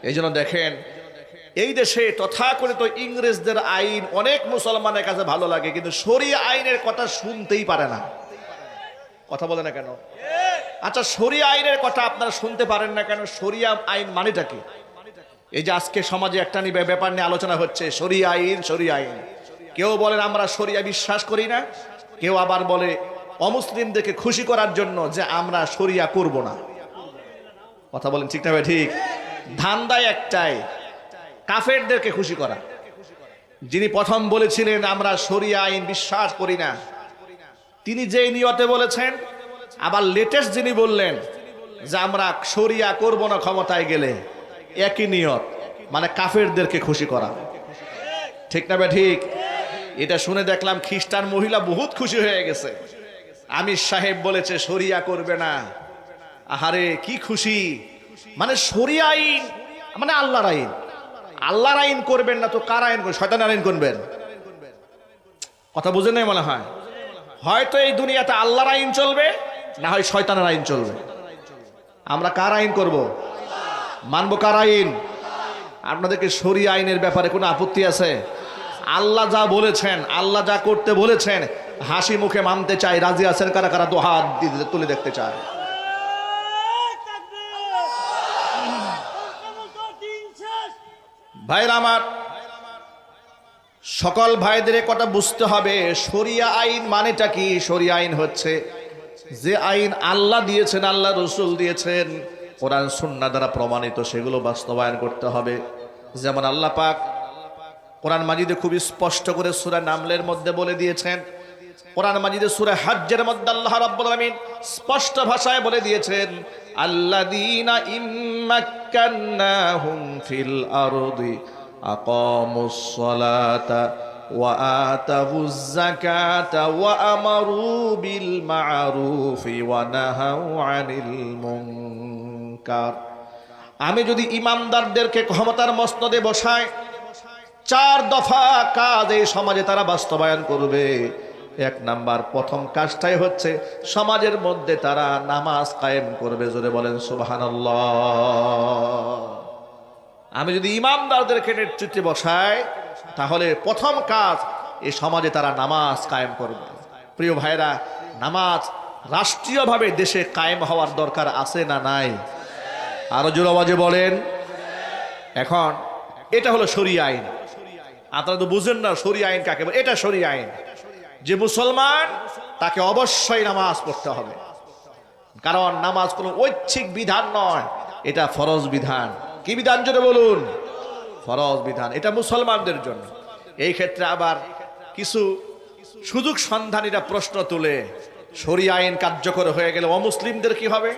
এই জন্য দেখেন, এই দেশে তথাকথিত ইংরেজদের আইন অনেক মুসলমানের কাছে ভালো লাগে, কিন্তু শরিয়া আইনের কথা শুনতেই পারে না। কথা বলে না কেন? আচ্ছা, শরিয়া আইনের কথা আপনারা শুনতে পারেন না কেন? শরিয়া আইন মানেটা কি? এই যে আজকে সমাজে একটা ব্যাপার নিয়ে আলোচনা হচ্ছে, শরিয়া আইন, শরিয়া আইন। কেউ বলেন আমরা শরিয়া বিশ্বাস করি না, কেউ আবার বলে অমুসলিমদেরকে খুশি করার জন্য যে আমরা শরিয়া করব না। কথা বলেন ঠিক না ভাই? ঠিক। ধান্দায় একটাই, কাফেরদেরকে খুশি করা। যিনি প্রথম বলেছিলেন আমরা শরিয়া আইন বিশ্বাস করি না, তিনি যেই নিয়তে বলেছেন, আবার লেটেস্ট যিনি বললেন যে আমরা শরিয়া করব না ক্ষমতায় গেলে, একই নিয়ত, মানে কাফেরদেরকে খুশি করা। ঠিক না ভাই? ঠিক। এটা শুনে দেখলাম খ্রিস্টান মহিলা বহুত খুশি হয়ে গেছে। আমির সাহেব বলেছে শরিয়া করবে না। আহারে কি খুশি! মানে শরিয়া আইন মানে আল্লাহর আইন। আল্লাহর আইন করবেন না তো কার আইন করবেন? শয়তানের আইন করবেন। কথা বুঝেন নাই মনে হয়? হয়তো এই দুনিয়াতে আল্লাহর আইন চলবে, না হয় শয়তানের আইন চলবে। আমরা কার আইন করব? মানবো কার আইন? আপনাদেরকে শরিয়া আইনের ব্যাপারে কোনো আপত্তি আছে? আল্লাহ যা বলেছেন, আল্লাহ যা করতে বলেছেন, হাসি মুখে মানতে চাই। রাজি আছেন কারা কারা? দু হাত তুলে দেখতে চায়। ভাইরা আমার, সকল ভাইদের কথা বুঝতে হবে শরিয়া আইন মানেটা কি। শরিয়া আইন হচ্ছে যে আইন আল্লাহ দিয়েছেন, আল্লাহ রসুল দিয়েছেন, কোরআন সুন্নাহ দ্বারা প্রমাণিত, সেগুলো বাস্তবায়ন করতে হবে। যেমন আল্লাহ পাক কোরআন মাজিদে খুবই স্পষ্ট করে সূরা নামলের মধ্যে বলে দিয়েছেন। কোরআন মাজিদে সূরা হজ্জের মধ্যে আল্লাহ রাব্বুল আলামিন স্পষ্ট ভাষায় বলে দিয়েছেন, আল্লাযীনা ইম্মাক্কান্নাহুম ফিল আরদি আকামুস সালাতা ওয়া আতাবুজ যাকাতা ওয়া আমারু বিল মা'রুফি ওয়া নাহাউ আনিল মুনকার। আমি যদি ইমানদারদেরকে ক্ষমতার মসনদে বসাই, 4 দফা কাজ এই সমাজে তারা বাস্তবায়ন করবে। 1 নাম্বার, প্রথম কাজটাই হচ্ছে সমাজের মধ্যে তারা নামাজ কায়েম করবে। জোরে বলেন সুবহানাল্লাহ। আমি যদি ইমামদারদেরকে নেতৃত্বে বসাই, তাহলে প্রথম কাজ এই সমাজে তারা নামাজ কায়েম করবে। প্রিয় ভাইরা, নামাজ রাষ্ট্রীয়ভাবে দেশে কায়েম হওয়ার দরকার আছে না নাই? আরো জোরে আওয়াজে বলেন। এখন এটা হলো শরিয়া আইন। আপনারা তো বুঝেন না শরিয়া আইন কাকে বলে। এটা শরিয়া আইন, যে মুসলমান তাকে অবশ্যই নামাজ পড়তে হবে। কারণ নামাজ কোনো ঐচ্ছিক বিধান নয়, এটা ফরজ বিধান। কি বিধান জোরে বলুন? ফরজ বিধান। এটা মুসলমানদের জন্য। এই ক্ষেত্রে আবার কিছু সুযোগ সন্ধানীরা প্রশ্ন তুলে, শরিয়া আইন কার্যকর হয়ে গেলে অমুসলিমদের কি হবে?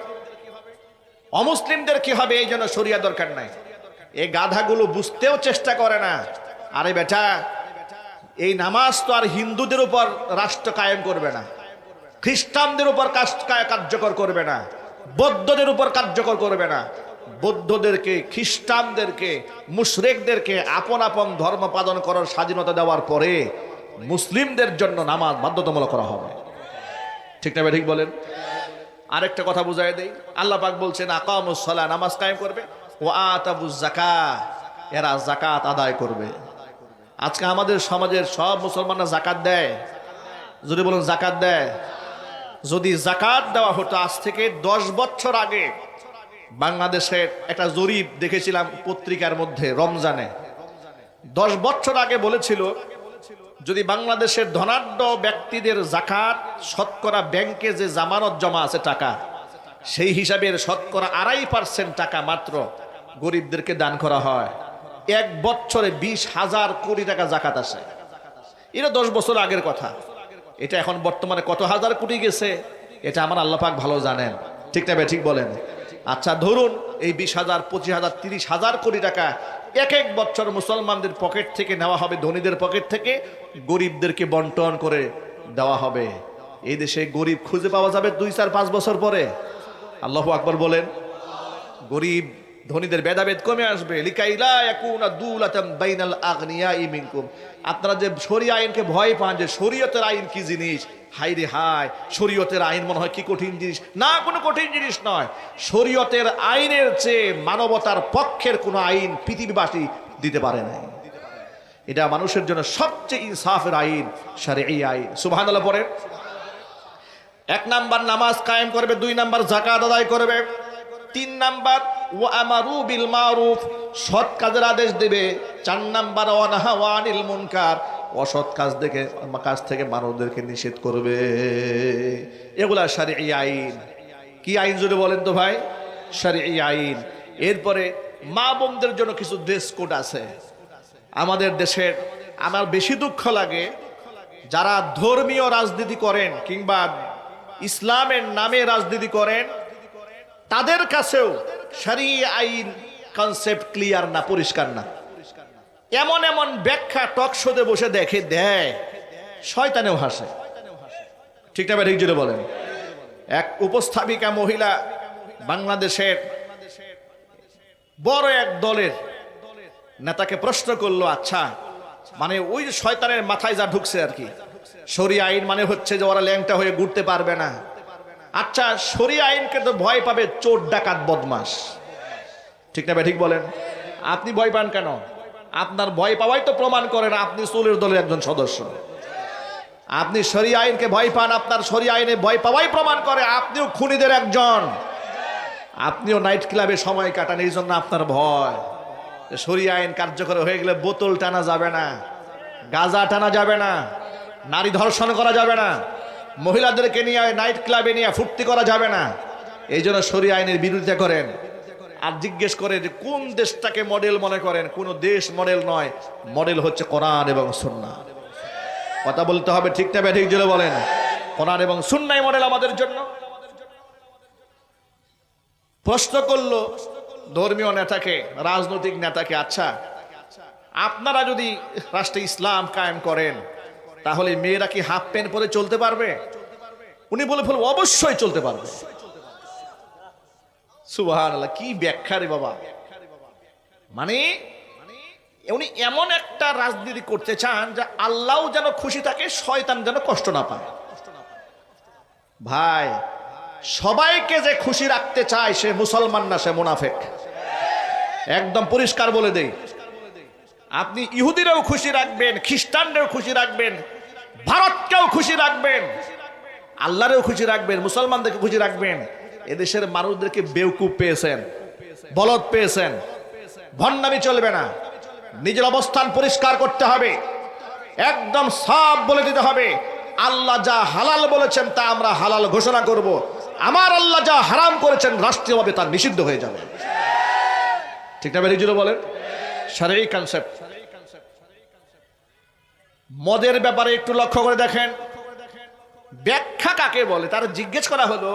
অমুসলিমদের কি হবে? এই জন্য শরিয়া দরকার নাই। এই গাধাগুলো বুঝতেও চেষ্টা করে না। আরে বেটা, এই নামাজ তো আর হিন্দুদের উপর রাষ্ট্র কায়েম করবে না, খ্রিস্টানদের উপর কার্যকর করবে না, বৌদ্ধদের উপর কার্যকর করবে না। বৌদ্ধদেরকে, খ্রিস্টানদেরকে, মুশরিকদেরকে আপন আপন ধর্ম পালন করার স্বাধীনতা দেওয়ার পরে মুসলিমদের জন্য নামাজ বাধ্যতামূলক করা হবে। ঠিক না? ঠিক বলেন। আরেকটা কথা বুঝাই দেই। আল্লাহ পাক বলছেন আকামুস সালাহ, নামাজ কায়েম করবে, ও আতাবুজ যাকাত, এরা যাকাত আদায় করবে। আজকে আমাদের সমাজের সব মুসলমানরা যাকাত দেয়। যদি বলুন যাকাত দেয়। যদি যাকাত দেওয়া হতো আজ থেকে 10 বছর আগে, বাংলাদেশের একটা জরিপ দেখেছিলাম পত্রিকার মধ্যে রমজানে। 10 বছর আগে বলেছিল, যদি বাংলাদেশের ধনাঢ্য ব্যক্তিদের যাকাত শতকরা ব্যাংকে যে জামানত জমা আছে টাকা, সেই হিসাবের শতকরা 2.5% টাকা মাত্র গরিবদেরকে দান করা হয়। 1 বছরে 20,000 কোটি টাকা যাকাত আসে। এটা 10 বছর আগের কথা। এটা এখন বর্তমানে কত হাজার কোটি গেছে, এটা আমার আল্লাহ পাক ভালো জানেন। ঠিক না? ঠিক বলেন। আচ্ছা ধরুন এই 20,000, 25,000, 30,000 কোটি টাকা এক এক বছর মুসলমানদের পকেট থেকে নেওয়া হবে, ধনীদের পকেট থেকে গরিবদেরকে বন্টন করে দেওয়া হবে। এই দেশে গরিব খুঁজে পাওয়া যাবে 2, 4, 5 বছর পরে? আল্লাহু আকবার বলেন। গরিব ধনীদের ভেদাভেদ কমে আসবে। লিকাইলা ইয়াকুনা দুলাতাম বাইনাল আগনিয়াই মিনকুম। আপনারা যে শরিয়া আইনকে ভয় পান, যে শরীয়তের আইন কি জিনিস, হাই রে হাই, শরীয়তের আইন মনে হয় কি কঠিন জিনিস। না, কোনো কঠিন জিনিস নয়। শরীয়তের আইনের চেয়ে মানবতার পক্ষের কোনো আইন পৃথিবীবাসী দিতে পারে না। এটা মানুষের জন্য সবচেয়ে ইনসাফের আইন, শারঈ আইন। সুবহানাল্লাহ পড়েন। 1 নাম্বার নামাজ কায়েম করবে, 2 নাম্বার যাকাত আদায় করবে, 3 নাম্বার ওয়া আমারু বিল মারুফ, সৎ কাজের আদেশ দিবে, 4 নাম্বার ওয়া নাহাউ আনিল মুনকার, অসৎ কাজ থেকে মানুষদেরকে নিষেধ করবে। এগুলা শারঈ আইন। কি আইন যদি বলেন তো ভাই? শারঈ আইন। এরপরে মা বোনদের জন্য কিছু ড্রেস কোড আছে আমাদের দেশের। আমার বেশি দুঃখ লাগে যারা ধর্মীয় রাজনীতি করেন কিংবা ইসলামের নামে রাজনীতি করেন, তাদের কাছেও শরঈ আইন কনসেপ্ট ক্লিয়ার না, পরিষ্কার না। এমন এমন ব্যাখ্যা টক শোতে বসে দেয়, শয়তানেও হাসে। ঠিক না ভাই? ঠিক জোরে বলেন। এক উপস্থাপিকা মহিলা বাংলাদেশের বড় এক দলের নেতাকে প্রশ্ন করলো, আচ্ছা মানে ওই যে শয়তানের মাথায় যা ঢুকছে আর কি, শরীয়ত আইন মানে হচ্ছে যে ওরা ল্যাংটা হয়ে ঘুরতে পারবে না। আচ্ছা, শরীয়ত আইনকে তো ভয় পাবে চোর ডাকাত বদমাশ। ঠিক না ভাই? ঠিক বলেন। আপনি ভয় পান কেন? আপনার ভয় পাওয়াই তো প্রমাণ করেন আপনি চোরের দলের একজন সদস্য। আপনি শরীয়ত আইনকে ভয় পান, আপনার শরীয়ত আইনে ভয় পাওয়াই প্রমাণ করে আপনিও খুনিদের একজন, আপনিও নাইট ক্লাবে সময় কাটান। এই জন্য আপনার ভয়। শরীয়ত আইন কার্যকর হয়ে গেলে বোতল টানা যাবে না, গাঁজা টানা যাবে না, নারী ধর্ষণ করা যাবে না, মহিলাদেরকে নিয়ে নাইট ক্লাবে নিয়ে ফুর্তি করা যাবে না। এই জন্য শরীয়ত আইনের বিরোধিতা করেন। আর জিজ্ঞেস করে যে কোন দেশটাকে মডেল মনে করেন? কোন দেশ মডেল নয়, মডেল হচ্ছে কোরআন এবং সুন্নাহ। কথা বলতে হবে, ঠিক না? ঠিক জোরে বলেন। কোরআন এবং সুন্নাহই মডেল আমাদের জন্য। প্রশ্ন করলো ধর্মীয় নেতাকে, রাজনৈতিক নেতাকে, আচ্ছা আপনারা যদি রাষ্ট্রে ইসলাম কায়েম করেন তাহলে মেয়েরা কি হাফ প্যান্ট পরে চলতে পারবে? উনি বলে ফেলব অবশ্যই চলতে পারবে। সুবহানাল্লাহ, কি ব্যাখ্যা রে বাবা! মানে উনি এমন একটা রাজনীতি করতে চান যে আল্লাহ যেন খুশি থাকে, শয়তান যেন কষ্ট না পায়। ভাই, সবাইকে যে খুশি রাখতে চায় সে মুসলমান না, সে মুনাফিক। একদম পরিষ্কার বলে দেই। আপনি ইহুদিরাও খুশি রাখবেন, খ্রিস্টানরাও খুশি রাখবেন, ভারতকেও খুশি রাখবেন, আল্লাহরেও খুশি রাখবেন, মুসলমানদেরকে খুশি রাখবেন। এদেশের মানুষদেরকে বেওকুফ পেয়েছেন, বলদ পেয়েছেন। ভণ্ডামি চলবে না। নিজের অবস্থান পরিষ্কার করতে হবে, একদম সাফ বলে দিতে হবে আল্লাহ যা হালাল বলেছেন তা আমরা হালাল ঘোষণা করব, আমার আল্লাহ যা হারাম করেছেন রাষ্ট্রীয়ভাবে তা নিষিদ্ধ হয়ে যাবে। ঠিক না? বেরিয়ে বলেন। শারঈ কনসেপ্ট। মদের ব্যাপারে একটু লক্ষ্য করে দেখেন, ব্যাখ্যা কাকে বলে? তারা জিজ্ঞেস করা হলো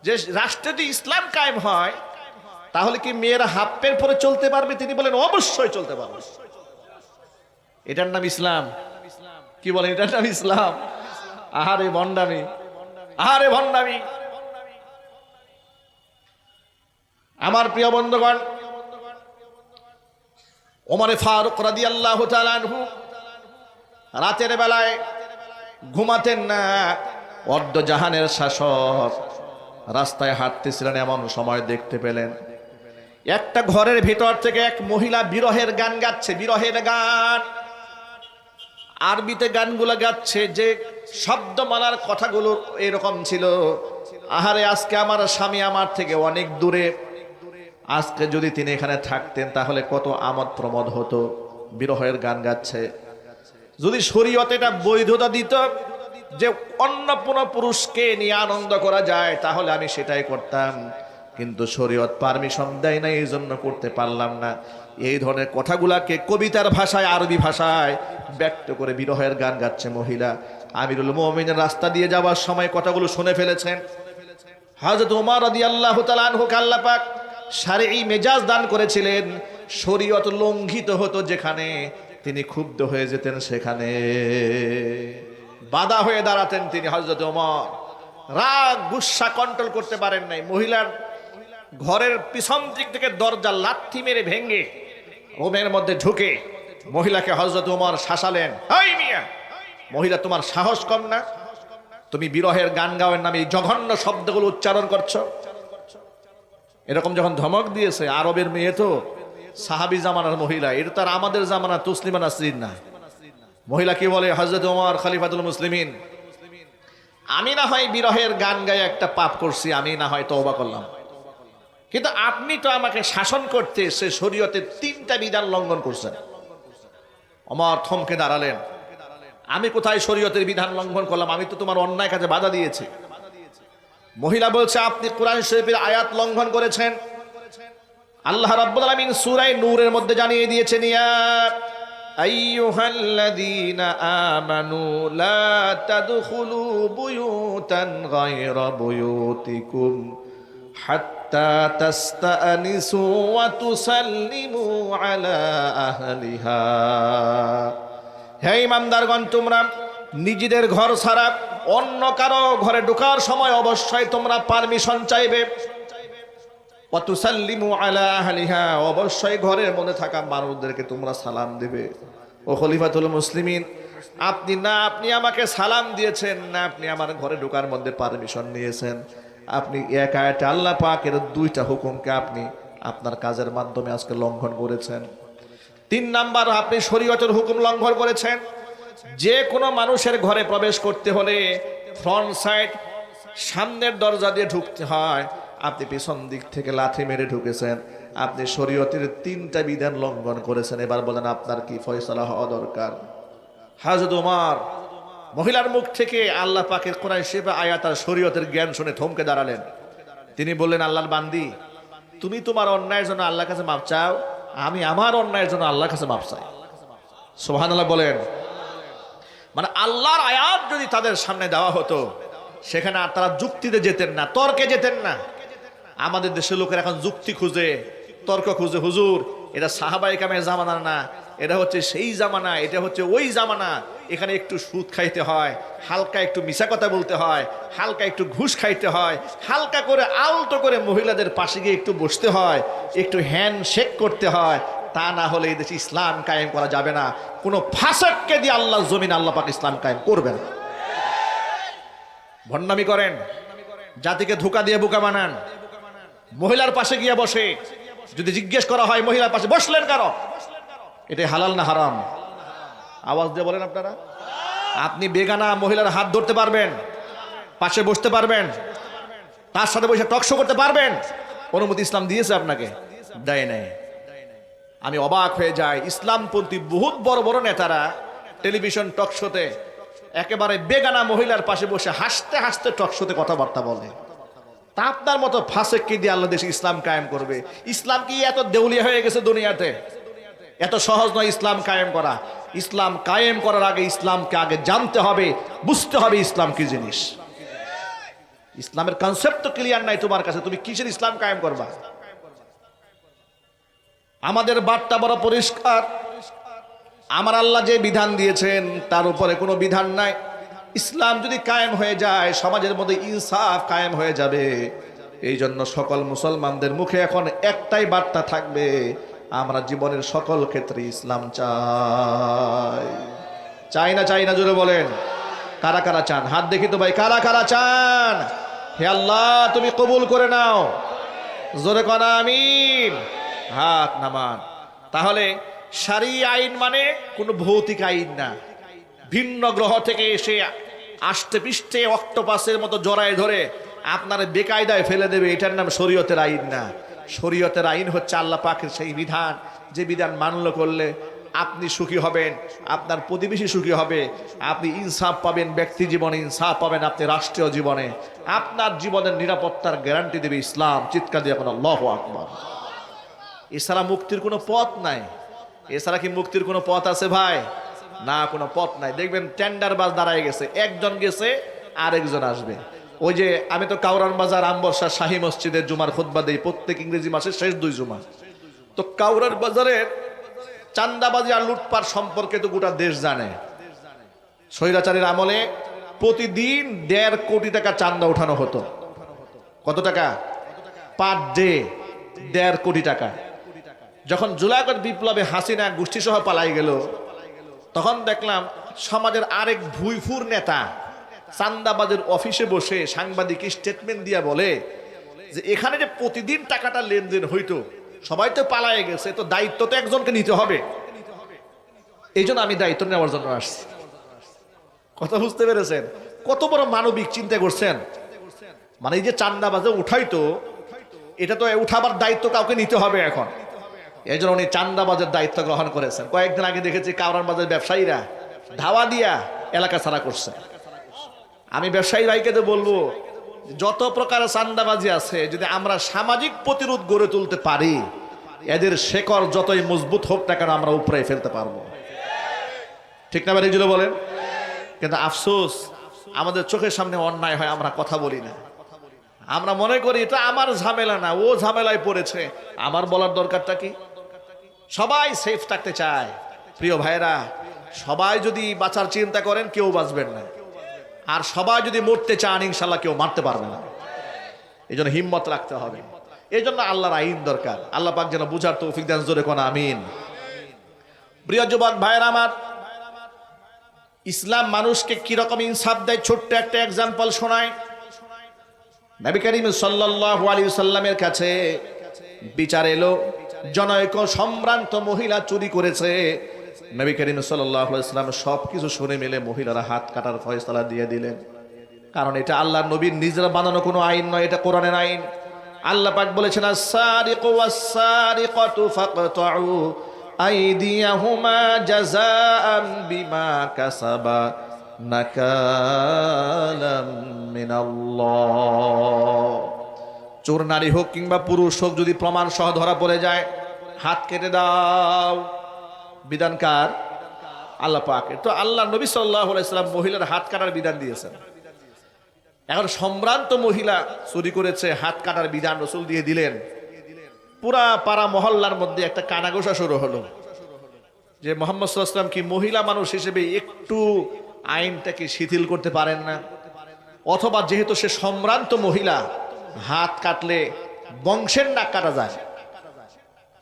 যে রাষ্ট্রে যদি ইসলাম কায়েম হয় তাহলে কি মেয়েরা হাফ প্যান্ট পরে চলতে পারবে? তিনি বলেন অবশ্যই চলতে পারবে। এটার নাম ইসলাম? কি বলেন? এটার নাম ইসলাম? আহারে ভণ্ডামি, আহারে ভণ্ডামি। আমার প্রিয় বন্ধুগণ, ওমর ফারুক রাদিয়াল্লাহু তাআলা আনহু রাতের বেলায় ঘুমাতেন না। অর্ধ জাহানের শাসক রাস্তায় হাঁটতেছিলেন, এমন সময় দেখতে পেলেন একটা ঘরের ভিতর থেকে এক মহিলা বিরহের গান গাচ্ছে। বিরহের গান, আরবিতে গানগুলো গাচ্ছে, যে শব্দমালার কথাগুলো এরকম ছিল, আহারে আজকে আমার স্বামী আমার থেকে অনেক দূরে, আজকে যদি তিনি এখানে থাকতেন তাহলে কত আমোদ প্রমোদ হতো। বিরহের গান গাচ্ছে। যদি শরীয়ত এটা বৈধতা দিত যে অন্য কোনো পুরুষকে নিয়ে আনন্দ করা যায় তাহলে আমি সেটাই করতাম, কিন্তু শরীয়ত পারমিশন দেয় না, এই জন্য করতে পারলাম না। এই ধরনের কথাগুলাকে কবিতার ভাষায়, আরবি ভাষায় ব্যক্ত করে বিরহের গান গাচ্ছে মহিলা। আমিরুল মুমিনিন রাস্তা দিয়ে যাওয়ার সময় কথাগুলো শুনে ফেলেছেন। হযরত ওমর রাদিয়াল্লাহু তাআলা আনহুকে আল্লাহ পাক শারঈ মেজাজ দান করেছিলেন। শরীয়ত লঙ্ঘিত হতো যেখানে তিনি ক্ষুব্ধ হয়ে যেতেন, সেখানে বাধা হয়ে দাঁড়াতেন তিনি। হযরত ওমর রাগ গুসা কন্ট্রোল করতে পারেন নাই। মহিলার ঘরের পিছন দিক থেকে দরজা লাথি মেরে ভেঙে রুমের মধ্যে ঢুকে মহিলাকে হযরত ওমর শাসালেন, এই মিয়া, মহিলা তোমার সাহস কম না? তুমি বিরহের গান গাওয়ার নামে এই জঘন্য শব্দগুলো উচ্চারণ করছো। এরকম যখন ধমক দিয়েছে, আরবের মেয়ে তো, সাহাবী জামানার মহিলা, এটা তার আমাদের জামানা তসলিমা নাসরিন না। মহিলা কি বলে, হযরত ওমর খলিফাতুল মুসলিমিন, আমি না হয় বিরহের গান গায়ে একটা পাপ করছি, আমি না হয় তওবা করলাম, কিন্তু আপনি তো আমাকে শাসন করতে এসে শরীয়তের 3টা বিধান লঙ্ঘন করছেন। ওমর থমকে দাঁড়ালেন, আমি কোথায় শরীয়তের বিধান লঙ্ঘন করলাম? আমি তো তোমার অন্যায় কাজে বাধা দিয়েছি। মহিলা বলছে, আপনি কোরআন শরীফের আয়াত লঙ্ঘন করেছেন। আল্লাহ রাব্বুল আলামিন সূরা নূরের মধ্যে জানিয়ে দিয়েছেন, ইয়া আইয়ুহাল্লাযীনা আমানু লা তাদখুলু বুয়ুতান গায়রা বুয়ুতিকুম হাত্তা তাস্তানিসু ওয়া তুসাল্লিমু আলা আহলিহা। হে ইমানদারগণ, তোমরা নিজেদের ঘর ছাড়া অন্য কারো ঘরে ঢোকার সময় অবশ্যই তোমরা পারমিশন চাইবে। ওয়া তুসাল্লিমু আলা আহলিহা, অবশ্যই ঘরের মধ্যে থাকা মানুষদেরকে তোমরা সালাম দেবে। ও খলিফাতুল মুসলিমিন, আপনি আমাকে সালাম দিয়েছেন না, আপনি আমার ঘরে ঢোকার মধ্যে পারমিশন নিয়েছেন। আপনি এক আয়াতে আল্লাহ পাকের 2টা হুকুমকে আপনি আপনার কাজের মাধ্যমে আজকে লঙ্ঘন করেছেন। 3 নাম্বার, আপনি শরীয়তের হুকুম লঙ্ঘন করেছেন। যে কোনো মানুষের ঘরে প্রবেশ করতে হলে ফ্রন্ট সাইড, সামনের দরজা দিয়ে ঢুকতে হয়, আপনি পিছন দিক থেকে লাথি মেরে ঢুকেছেন। আপনি শরীয়তের 3টা বিধান লঙ্ঘন করেছেন। এবার বলেন আপনার কি ফয়সালা হওয়া দরকার? হযরত ওমর মহিলার মুখ থেকে আল্লাহ পাকের কোরআন শরীফের আয়াত আর শরীয়তের জ্ঞান শুনে থমকে দাঁড়ালেন। তিনি বললেন, আল্লাহর বান্দি, তুমি তোমার অন্যায়ের জন্য আল্লাহর কাছে মাপ চাও, আমি আমার অন্যায়ের জন্য আল্লাহর কাছে মাপ চাই। সুবহানাল্লাহ বলেন। মানে আল্লাহর আয়াত যদি তাদের সামনে দেওয়া হতো, সেখানে আর তারা যুক্তিতে যেতেন না, তর্কে যেতেন না। আমাদের দেশের লোকের এখন যুক্তি খুঁজে, তর্ক খুঁজে। হুজুর, এটা সাহাবায়ে কেরামের জামানা না, এটা হচ্ছে সেই জামানা, এটা হচ্ছে ওই জামানা। এখানে একটু সুদ খাইতে হয়, হালকা একটু মিছা কথা বলতে হয়, হালকা একটু ঘুষ খাইতে হয়, হালকা করে আলতো করে মহিলাদের পাশে গিয়ে একটু বসতে হয়, একটু হ্যান্ডশেক করতে হয়। তা না হলে এই দেশে ইসলাম কায়েম করা যাবে না। কোনো ফাসিককে দিয়ে আল্লাহর জমিন আল্লাহ পাক ইসলাম কায়েম করবেন না। ভণ্ডামি করেন, জাতিকে ধোঁকা দিয়ে বোকা বানান। মহিলার পাশে গিয়ে বসে, যদি জিজ্ঞেস করা হয় মহিলার পাশে বসলেন কেন, এটা হালাল না হারাম? আওয়াজ দিয়ে বলেন আপনারা। আপনি বেগানা মহিলার হাত ধরতে পারবেন, পাশে বসতে পারবেন, তার সাথে বসে টকশো করতে পারবেন? অনুমতি ইসলাম দিয়েছে আপনাকে? দেয় নাই। আমি অবাক হয়ে যাই, ইসলামপন্থী বহুত বড় বড় নেতারা টেলিভিশন টকশোতে একেবারে বেগানা মহিলার পাশে বসে হাসতে হাসতে টকশোতে কথাবার্তা বলে। তা আপনার মতো ফাসিককে দিয়ে আল্লাহ দেশে ইসলাম কায়েম করবে? ইসলাম কি এত দেউলিয়া হয়ে গেছে দুনিয়াতে? এত সহজ নয় ইসলাম কায়েম করা। ইসলাম কায়েম করার আগে ইসলামকে আগে জানতে হবে, বুঝতে হবে ইসলাম কি জিনিস। ইসলামের কনসেপ্ট তো ক্লিয়ার নাই তোমার কাছে, তুমি কিসের ইসলাম কায়েম করবা? আমাদের বার্তা বড় পরিষ্কার, আমার আল্লাহ যে বিধান দিয়েছেন তার উপরে কোনো বিধান নাই। ইসলাম যদি কায়েম হয়ে যায়, সমাজের মধ্যে ইনসাফ কায়েম হয়ে যাবে। এই জন্য সকল মুসলমানদের মুখে এখন একটাই বার্তা থাকবে, আমরা জীবনের সকল ক্ষেত্রে ইসলাম চাই। চাই না? চাই না জোরে বলেন। কারা কারা চান? হাত দেখি তো ভাই, কারা কারা চান? হে আল্লাহ, তুমি কবুল করে নাও। জোরে কর আমিন। হাত নামান। তাহলে শারঈ আইন মানে কোনো ভৌতিক আইন না, ভিন্ন গ্রহ থেকে এসে আষ্টে পৃষ্ঠে অক্টোপাসের মতো জড়ায় ধরে আপনার বেকায়দায় ফেলে দেবে, এটার নাম শরীয়তের আইন না। শরীয়তের আইন হচ্ছে আল্লাহ পাকের সেই বিধান, যে বিধান মান্য করলে আপনি সুখী হবেন, আপনার প্রতিবেশী সুখী হবে, আপনি ইনসাফ পাবেন, ব্যক্তি জীবনে ইনসাফ পাবেন, আপনি রাষ্ট্রীয় জীবনে, আপনার জীবনের নিরাপত্তার গ্যারান্টি দেবে ইসলাম। চিৎকার দিয়ে এখন আল্লাহু আকবার। এছাড়া মুক্তির কোনো পথ নাই। এছাড়া কি মুক্তির কোনো পথ আছে ভাই? না, কোনো পথ নাই। দেখবেন টেন্ডার বাজ দাঁড়ায় গেছে, একজন গেছে আরেকজন আসবে। ওই যে আমি তো কাউরান বাজার আমবর্ষা শাহী মসজিদের জুমার খুতবা দেই প্রত্যেক ইংরেজি মাসের শেষ 2 জুমা। তো কাউরান বাজারের চান্দাবাজি আর লুটপাট সম্পর্কে তো গোটা দেশ জানে। স্বৈরাচারীর আমলে প্রতিদিন 1.5 কোটি টাকা চান্দা উঠানো হতো। কত টাকা? পার ডে 1.5 কোটি টাকা। যখন জুলাই আগস্ট বিপ্লবে হাসিনা গোষ্ঠী সহ পালাই গেল, তখন দেখলাম সমাজের আরেক ভুইফুর নেতা চান্দাবাজের অফিসে বসে সাংবাদিক স্টেটমেন্ট দিয়া বলে যে এখানে যে প্রতিদিন টাকাটা লেনদেন হইতো, সবাই তো পালায়ে গেছে, তো দায়িত্ব তো একজনকে নিতে হবে, এই জন্য আমি দায়িত্ব নেওয়ার জন্য আসছি। কথা বুঝতে পেরেছেন? কত বড় মানবিক চিন্তা করছেন। মানে এই যে চান্দাবাজে উঠাইতো, এটা তো উঠাবার দায়িত্ব কাউকে নিতে হবে এখন, এই জন্য উনি চান্দাবাজের দায়িত্ব গ্রহণ করেছেন। কয়েকদিন আগে দেখেছি কাউরান বাজার ব্যবসায়ীরা ধাওয়া দিয়া এলাকা ছাড়া করছে। আমি ব্যবসায়ী ভাইকে তো বলবো, যত প্রকার চান্দাবাজি আছে, যদি আমরা সামাজিক প্রতিরোধ গড়ে তুলতে পারি, এদের শেকড় যতই মজবুত হোক না কেন আমরা উপরে ফেলতে পারবো। ঠিক না ভাই? বলেন। কিন্তু আফসোস, আমাদের চোখের সামনে অন্যায় হয়, আমরা কথা বলি না। আমরা মনে করি এটা আমার ঝামেলা না, ও ঝামেলায় পড়েছে, আমার বলার দরকারটা কি? সবাই সেফ থাকতে চায়। প্রিয় ভাইরা, সবাই যদি বাঁচার চিন্তা করেন কেউ বাঁচবেন না, আর সবাই যদি মরতে চান ইনশাল্লাহ কেউ মারতে পারবে না। এই জন্য হিম্মত রাখতে হবে। এই জন্য আল্লাহর আইন দরকার। আল্লাহ পাক যেন বুঝার তৌফিক দেন, জোরে কোন আমিন। প্রিয় যুবক ভাইরা আমার, ইসলাম মানুষকে কিরকম ইনসাফ দেয় ছোট্ট একটা এক্সাম্পল শোনায়। নবী করিম সাল্লাল্লাহু আলাইহি ওয়াসাল্লামের কাছে বিচার এলো, জনৈক সম্ভ্রান্ত মহিলা চুরি করেছে। নবী করিম সাল্লাল্লাহু আলাইহি ওয়াসাল্লাম সবকিছু শুনে মিলে মহিলারা হাত কাটার ফয়সালা দিয়ে দিলেন। কারণ এটা আল্লাহর নবীর নিজের বানানো কোনো আইন নয়, এটা কোরআনের আইন। আল্লাহ পাক বলেছেন, আস-সারিকু ওয়াস-সারিকাতু ফাকতাউ আইদিয়াহুমা জাযাআন বিমা কাসাবা নাকালাম মিনাল্লাহ। চোর নারী হোক কিংবা পুরুষ হোক, যদি প্রমাণ সহ ধরা পড়ে যায়, হাত কেটে দাও। বিধানকার আল্লাহ পাকের। তো আল্লাহ নবী সাল্লাল্লাহু আলাইহি ওয়াসাল্লাম মহিলার হাত কাটার বিধান দিয়েছেন। এখন সম্ভ্রান্ত মহিলা চুরি করেছে, হাত কাটার বিধান রাসূল দিয়ে দিলেন। পুরা পাড়া মহল্লার মধ্যে একটা কানাঘোষা শুরু হলো যে মুহাম্মদ সাল্লাল্লাহু আলাইহি ওয়াসাল্লাম কি মহিলা মানুষ হিসেবে একটু আইনটাকে শিথিল করতে পারেন না? অথবা যেহেতু সে সম্ভ্রান্ত মহিলা, হাত কাটলে বংশের নাক কাটা যায়,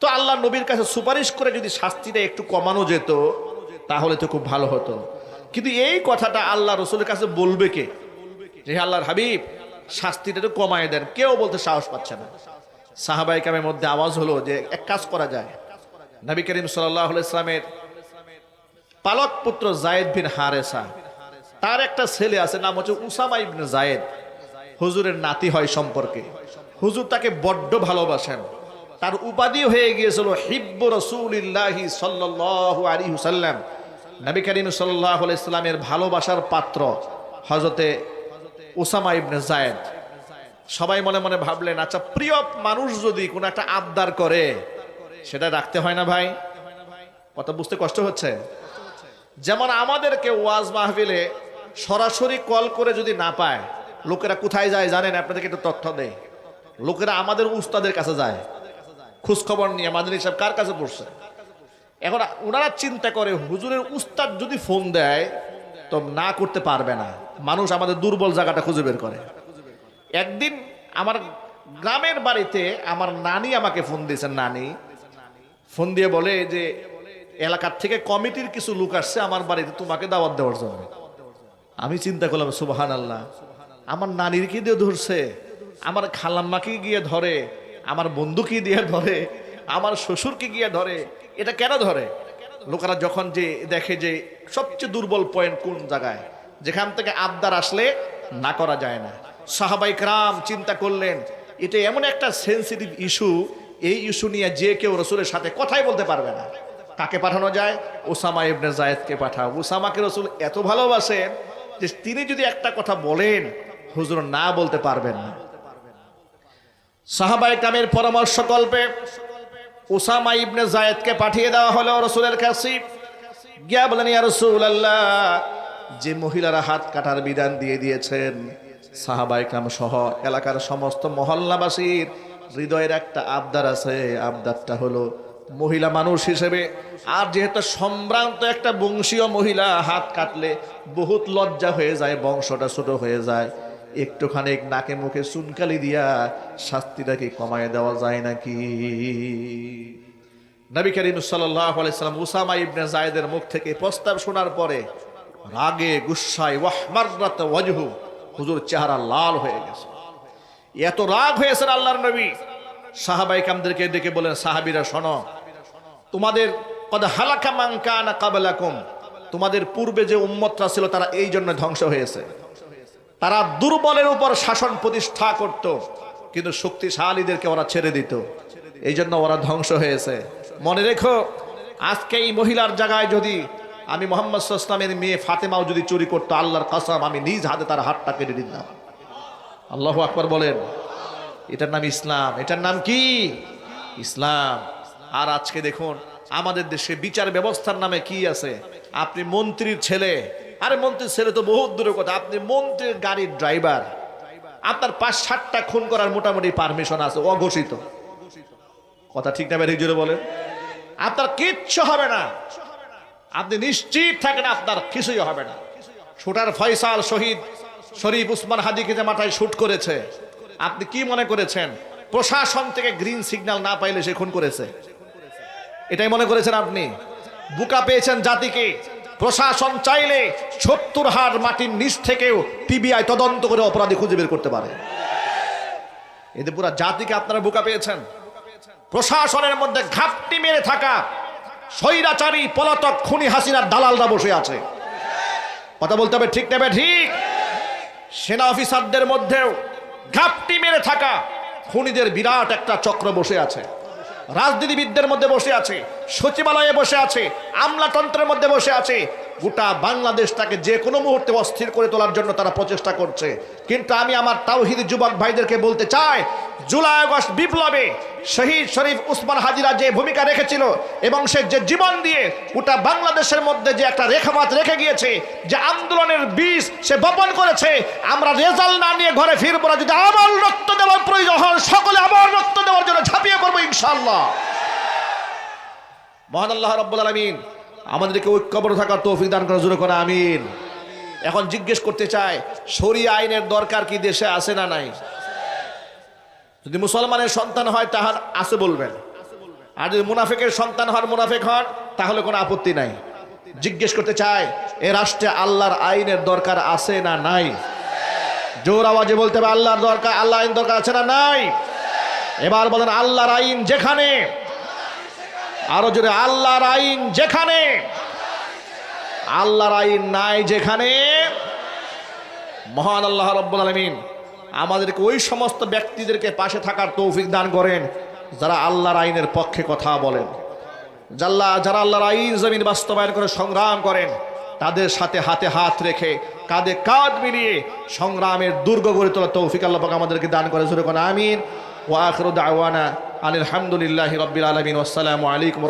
তো আল্লাহ নবীর কাছে সুপারিশ করে যদি শাস্তিটা একটু কমানো যেত তাহলে তো খুব ভালো হতো। কিন্তু এই কথাটা আল্লাহ রসুলের কাছে বলবে কে যে আল্লাহর হাবিব শাস্তিটা একটু কমায় দেন? কেউ বলতে সাহস পাচ্ছে না। সাহাবায়ে কেরামের মধ্যে আওয়াজ হলো যে এক কাজ করা যায়। নবী করিম সাল্লাল্লাহু আলাইহি ওয়াসাল্লামের পালক পুত্র যায়েদ বিন হারেসা, তার একটা ছেলে আছে, নাম হচ্ছে উসামা ইবনে যায়েদ, হুজুরের নাতি হয় সম্পর্কে। হুজুর তাকে বড্ড ভালোবাসেন। তার উপাধি হয়ে গিয়েছিল হিব্বু রাসূলিল্লাহি সাল্লাল্লাহু আলাইহি ওয়াসাল্লাম। নবী করিম সাল্লাল্লাহু আলাইহি ওয়াসাল্লামের ভালোবাসার পাত্র হযরতে উসামা ইবনে যায়েদ। সবাই মনে মনে ভাবলেন, আচ্ছা প্রিয় মানুষ যদি কোনো একটা আবদার করে সেটা রাখতে হয় না ভাই? কথা বুঝতে কষ্ট হচ্ছে? যেমন আমাদেরকে ওয়াজ মাহফিলে সরাসরি কল করে যদি না পায়, লোকেরা কোথায় যায় জানেন? আপনাদেরকে একটু তথ্য দেয়। লোকেরা আমাদের উস্তাদের কাছে যায় খোঁজখবর নিয়ে, মাদানী সাহেব কার কাছে পড়ছে। এখন ওনারা চিন্তা করে হুজুরের উস্তাদ যদি ফোন দেয় তো না করতে পারবে না, মানুষ আমাদের দুর্বল জায়গাটা খুঁজে বের করে। একদিন আমার গ্রামের বাড়িতে আমার নানি আমাকে ফোন দিয়েছেন। নানি ফোন দিয়ে বলে যে এলাকার থেকে কমিটির কিছু লোক আসছে আমার বাড়িতে তোমাকে দাওয়াত দেওয়ার জন্য। আমি চিন্তা করলাম, সুবহানাল্লাহ, আমার নানির কি দিয়ে ধরছে, আমার খালাম্মাকে গিয়ে ধরে, আমার বন্ধুকে দিয়ে ধরে, আমার শ্বশুরকে গিয়ে ধরে, এটা কেন ধরে? লোকেরা যখন যে দেখে যে সবচেয়ে দুর্বল পয়েন্ট কোন জায়গায়, যেখান থেকে আবদার আসলে না করা যায় না। সাহাবায়ে কেরাম চিন্তা করলেন এটা এমন একটা সেনসিটিভ ইস্যু, এই ইস্যু নিয়ে যে কেউ রাসূলের সাথে কথাই বলতে পারবে না। কাকে পাঠানো যায়? উসামা ইবনে যায়েদকে পাঠাও। উসামাকে রাসূল এত ভালোবাসেন যে তিনি যদি একটা কথা বলেন হুজুর না বলতে পারবেন না। সাহাবায়ে কেরামের পরামর্শকল্পে উসামা ইবনে যায়েদকে পাঠিয়ে দেওয়া হলো রাসূলের কাছে। গিয়া বলেন, ইয়া রাসূলুল্লাহ, যে মহিলারা হাত কাটার বিধান দিয়ে দিয়েছেন, সাহাবায়ে কেরাম সহ এলাকার সমস্ত মহল্লাবাসীর হৃদয়ের একটা আবদার আছে। আবদারটা হলো মহিলা মানুষ হিসেবে, আর যেহেতু সম্ভ্রান্ত একটা বংশীয় মহিলা, হাত কাটলে বহুত লজ্জা হয়ে যায়, বংশটা ছোট হয়ে যায়। একটুখানি নাকে মুখে চুনকালি দিয়া শাস্তিটাকে কমায় দেওয়া যায় নাকি? নবী করিম সাল্লাল্লাহু আলাইহি সাল্লাম উসামা ইবনে যায়েদের মুখ থেকে প্রস্তাব শোনার পরে রাগে গুসায় ওয়াহমাররাত ওয়াজহু, হুজুর চেহারা লাল হয়ে গেছে। এত রাগ হয়েছেন আল্লাহর নবী সাহাবায়ে কেরামদেরকে ডেকে বলেন, সাহাবীরা শোনো, তোমাদের কদ হালাকা মান কানা ক্বাবলাকুম, তোমাদের পূর্বে যে উম্মতরা ছিল তারা এই জন্য ধ্বংস হয়েছে। তারা দুর্বলের উপর শাসন প্রতিষ্ঠা করত, কিন্তু শক্তিশালীদেরকে ওরা ছেড়ে দিত, এই জন্য ওরা ধ্বংস হয়েছে। মনে রেখো, আজকে এই মহিলার জায়গায় যদি আমি মুহাম্মদ সাল্লাল্লাহু আলাইহি ওয়াসাল্লামের মেয়ে ফাতেমাও যদি চুরি করতো, আল্লাহর কসম আমি নিজ হাতে তার হাতটা কেটে দিতাম। আল্লাহু আকবার বলেন। এটার নাম ইসলাম। এটার নাম কি? ইসলাম। আর আজকে দেখুন আমাদের দেশে বিচার ব্যবস্থার নামে কি আছে? আপনি মন্ত্রীর ছেলে, আরে মন্ত্রীর ছেলে তো বহুত দূরের কথা, আপনি মন্ত্রীর গাড়ির ড্রাইভার, আপনার 5-7টা খুন করার মোটামুটি পারমিশন আছে, অঘোষিত। কথা ঠিক না বেরিয়ে জোরে বলেন? আপনার কিচ্ছু হবে না, আপনি নিশ্চিত থাকেন আপনার কিছুই হবে না। শুটার ফয়সাল শহীদ শরীফ উসমান হাদিকে যে মাথায় শুট করেছে, আপনি কি মনে করেছেন প্রশাসন থেকে গ্রিন সিগন্যাল না পাইলে সে খুন করেছে? এটাই মনে করেছেন আপনি? বুকা পেয়েছেন জাতিকে। প্রশাসন চাইলে 70 হাত মাটির নিচ থেকেও পিবিআই তদন্ত করে অপরাধী খুঁজে বের করতে পারে। এতে পুরো জাতিকে আপনারা বুকা পেয়েছেন। প্রশাসনের মধ্যে ঘাপটি মেরে থাকা স্বৈরাচারী পলাতক খুনি হাসিনার দালালরা বসে আছে। কথা বলতে হবে ঠিক নেবে ঠিক। সেনা অফিসারদের মধ্যেও ঘাপটি মেরে থাকা খুনিদের বিরাট একটা চক্র বসে আছে। রাজনীতিবিদদের মধ্যে বসে আছে, সচিবালয়ে বসে আছে, আমলাতন্ত্রের মধ্যে বসে আছে। গোটা বাংলাদেশটাকে যে কোনো মুহূর্তে অস্থির করে তোলার জন্য তারা প্রচেষ্টা করছে। কিন্তু আমি আমার তাওহীদি যুবক ভাইদেরকে বলতে চাই, জুলাই আগস্ট বিপ্লবে শহীদ শরীফ উসমান হাজিরা যে ভূমিকা রেখেছিল এবং সে যে জীবন দিয়ে গোটা বাংলাদেশের মধ্যে যে একটা রেখাপাত রেখে গিয়েছে, যে আন্দোলনের বীজ সে বপন করেছে, আমরা রেজাল্ট না নিয়ে ঘরে ফিরবো না। যদি আবার রক্ত দেওয়ার প্রয়োজন হয়, সকলে আবার রক্ত দেওয়ার জন্য ঝাঁপিয়ে পড়বো ইনশাআল্লাহ। মহান আল্লাহ রাব্বুল আলামিন আমাদেরকে ঐক্যবদ্ধ থাকার তৌফিক দান করার জন্য করে আমিন। এখন জিজ্ঞেস করতে চাই, শরিয়া আইনের দরকার কি দেশে আছে না নাই? যদি মুসলমানের সন্তান হয় তাহার আছে বলবেন, আর যদি মুনাফিকের সন্তান হন, মুনাফিক হন, তাহলে কোনো আপত্তি নাই। জিজ্ঞেস করতে চাই, এ রাষ্ট্রে আল্লাহর আইনের দরকার আছে না নাই? জোর আওয়াজে বলতে হবে, আল্লাহর দরকার, আল্লাহ আইন দরকার আছে না নাই? এবার বলেন, আল্লাহর আইন যেখানে, আরো জোরে, আল্লাহর আইন যেখানে, আল্লাহর আইন নাই যেখানে। মহান আল্লাহ রাব্বুল আলামিন আমাদেরকে ওই সমস্ত ব্যক্তিদেরকে পাশে থাকার তৌফিক দান করেন যারা আল্লাহর আইনের পক্ষে কথা বলেন, যারা আল্লাহর আইন জমিন বাস্তবায়ন করে সংগ্রাম করেন, তাদের সাথে হাতে হাত রেখে কাঁধে কাঁধ মিলিয়ে সংগ্রামের দুর্গ গড়ে তোলার তৌফিক আল্লাহ পাক আমাদেরকে দান করে। জোরে কোন আমিন। ওয়া আখিরু দাওয়ানা আলহামদুলিল্লাহি রাব্বিল আলামিন। আসসালামু আলাইকুম।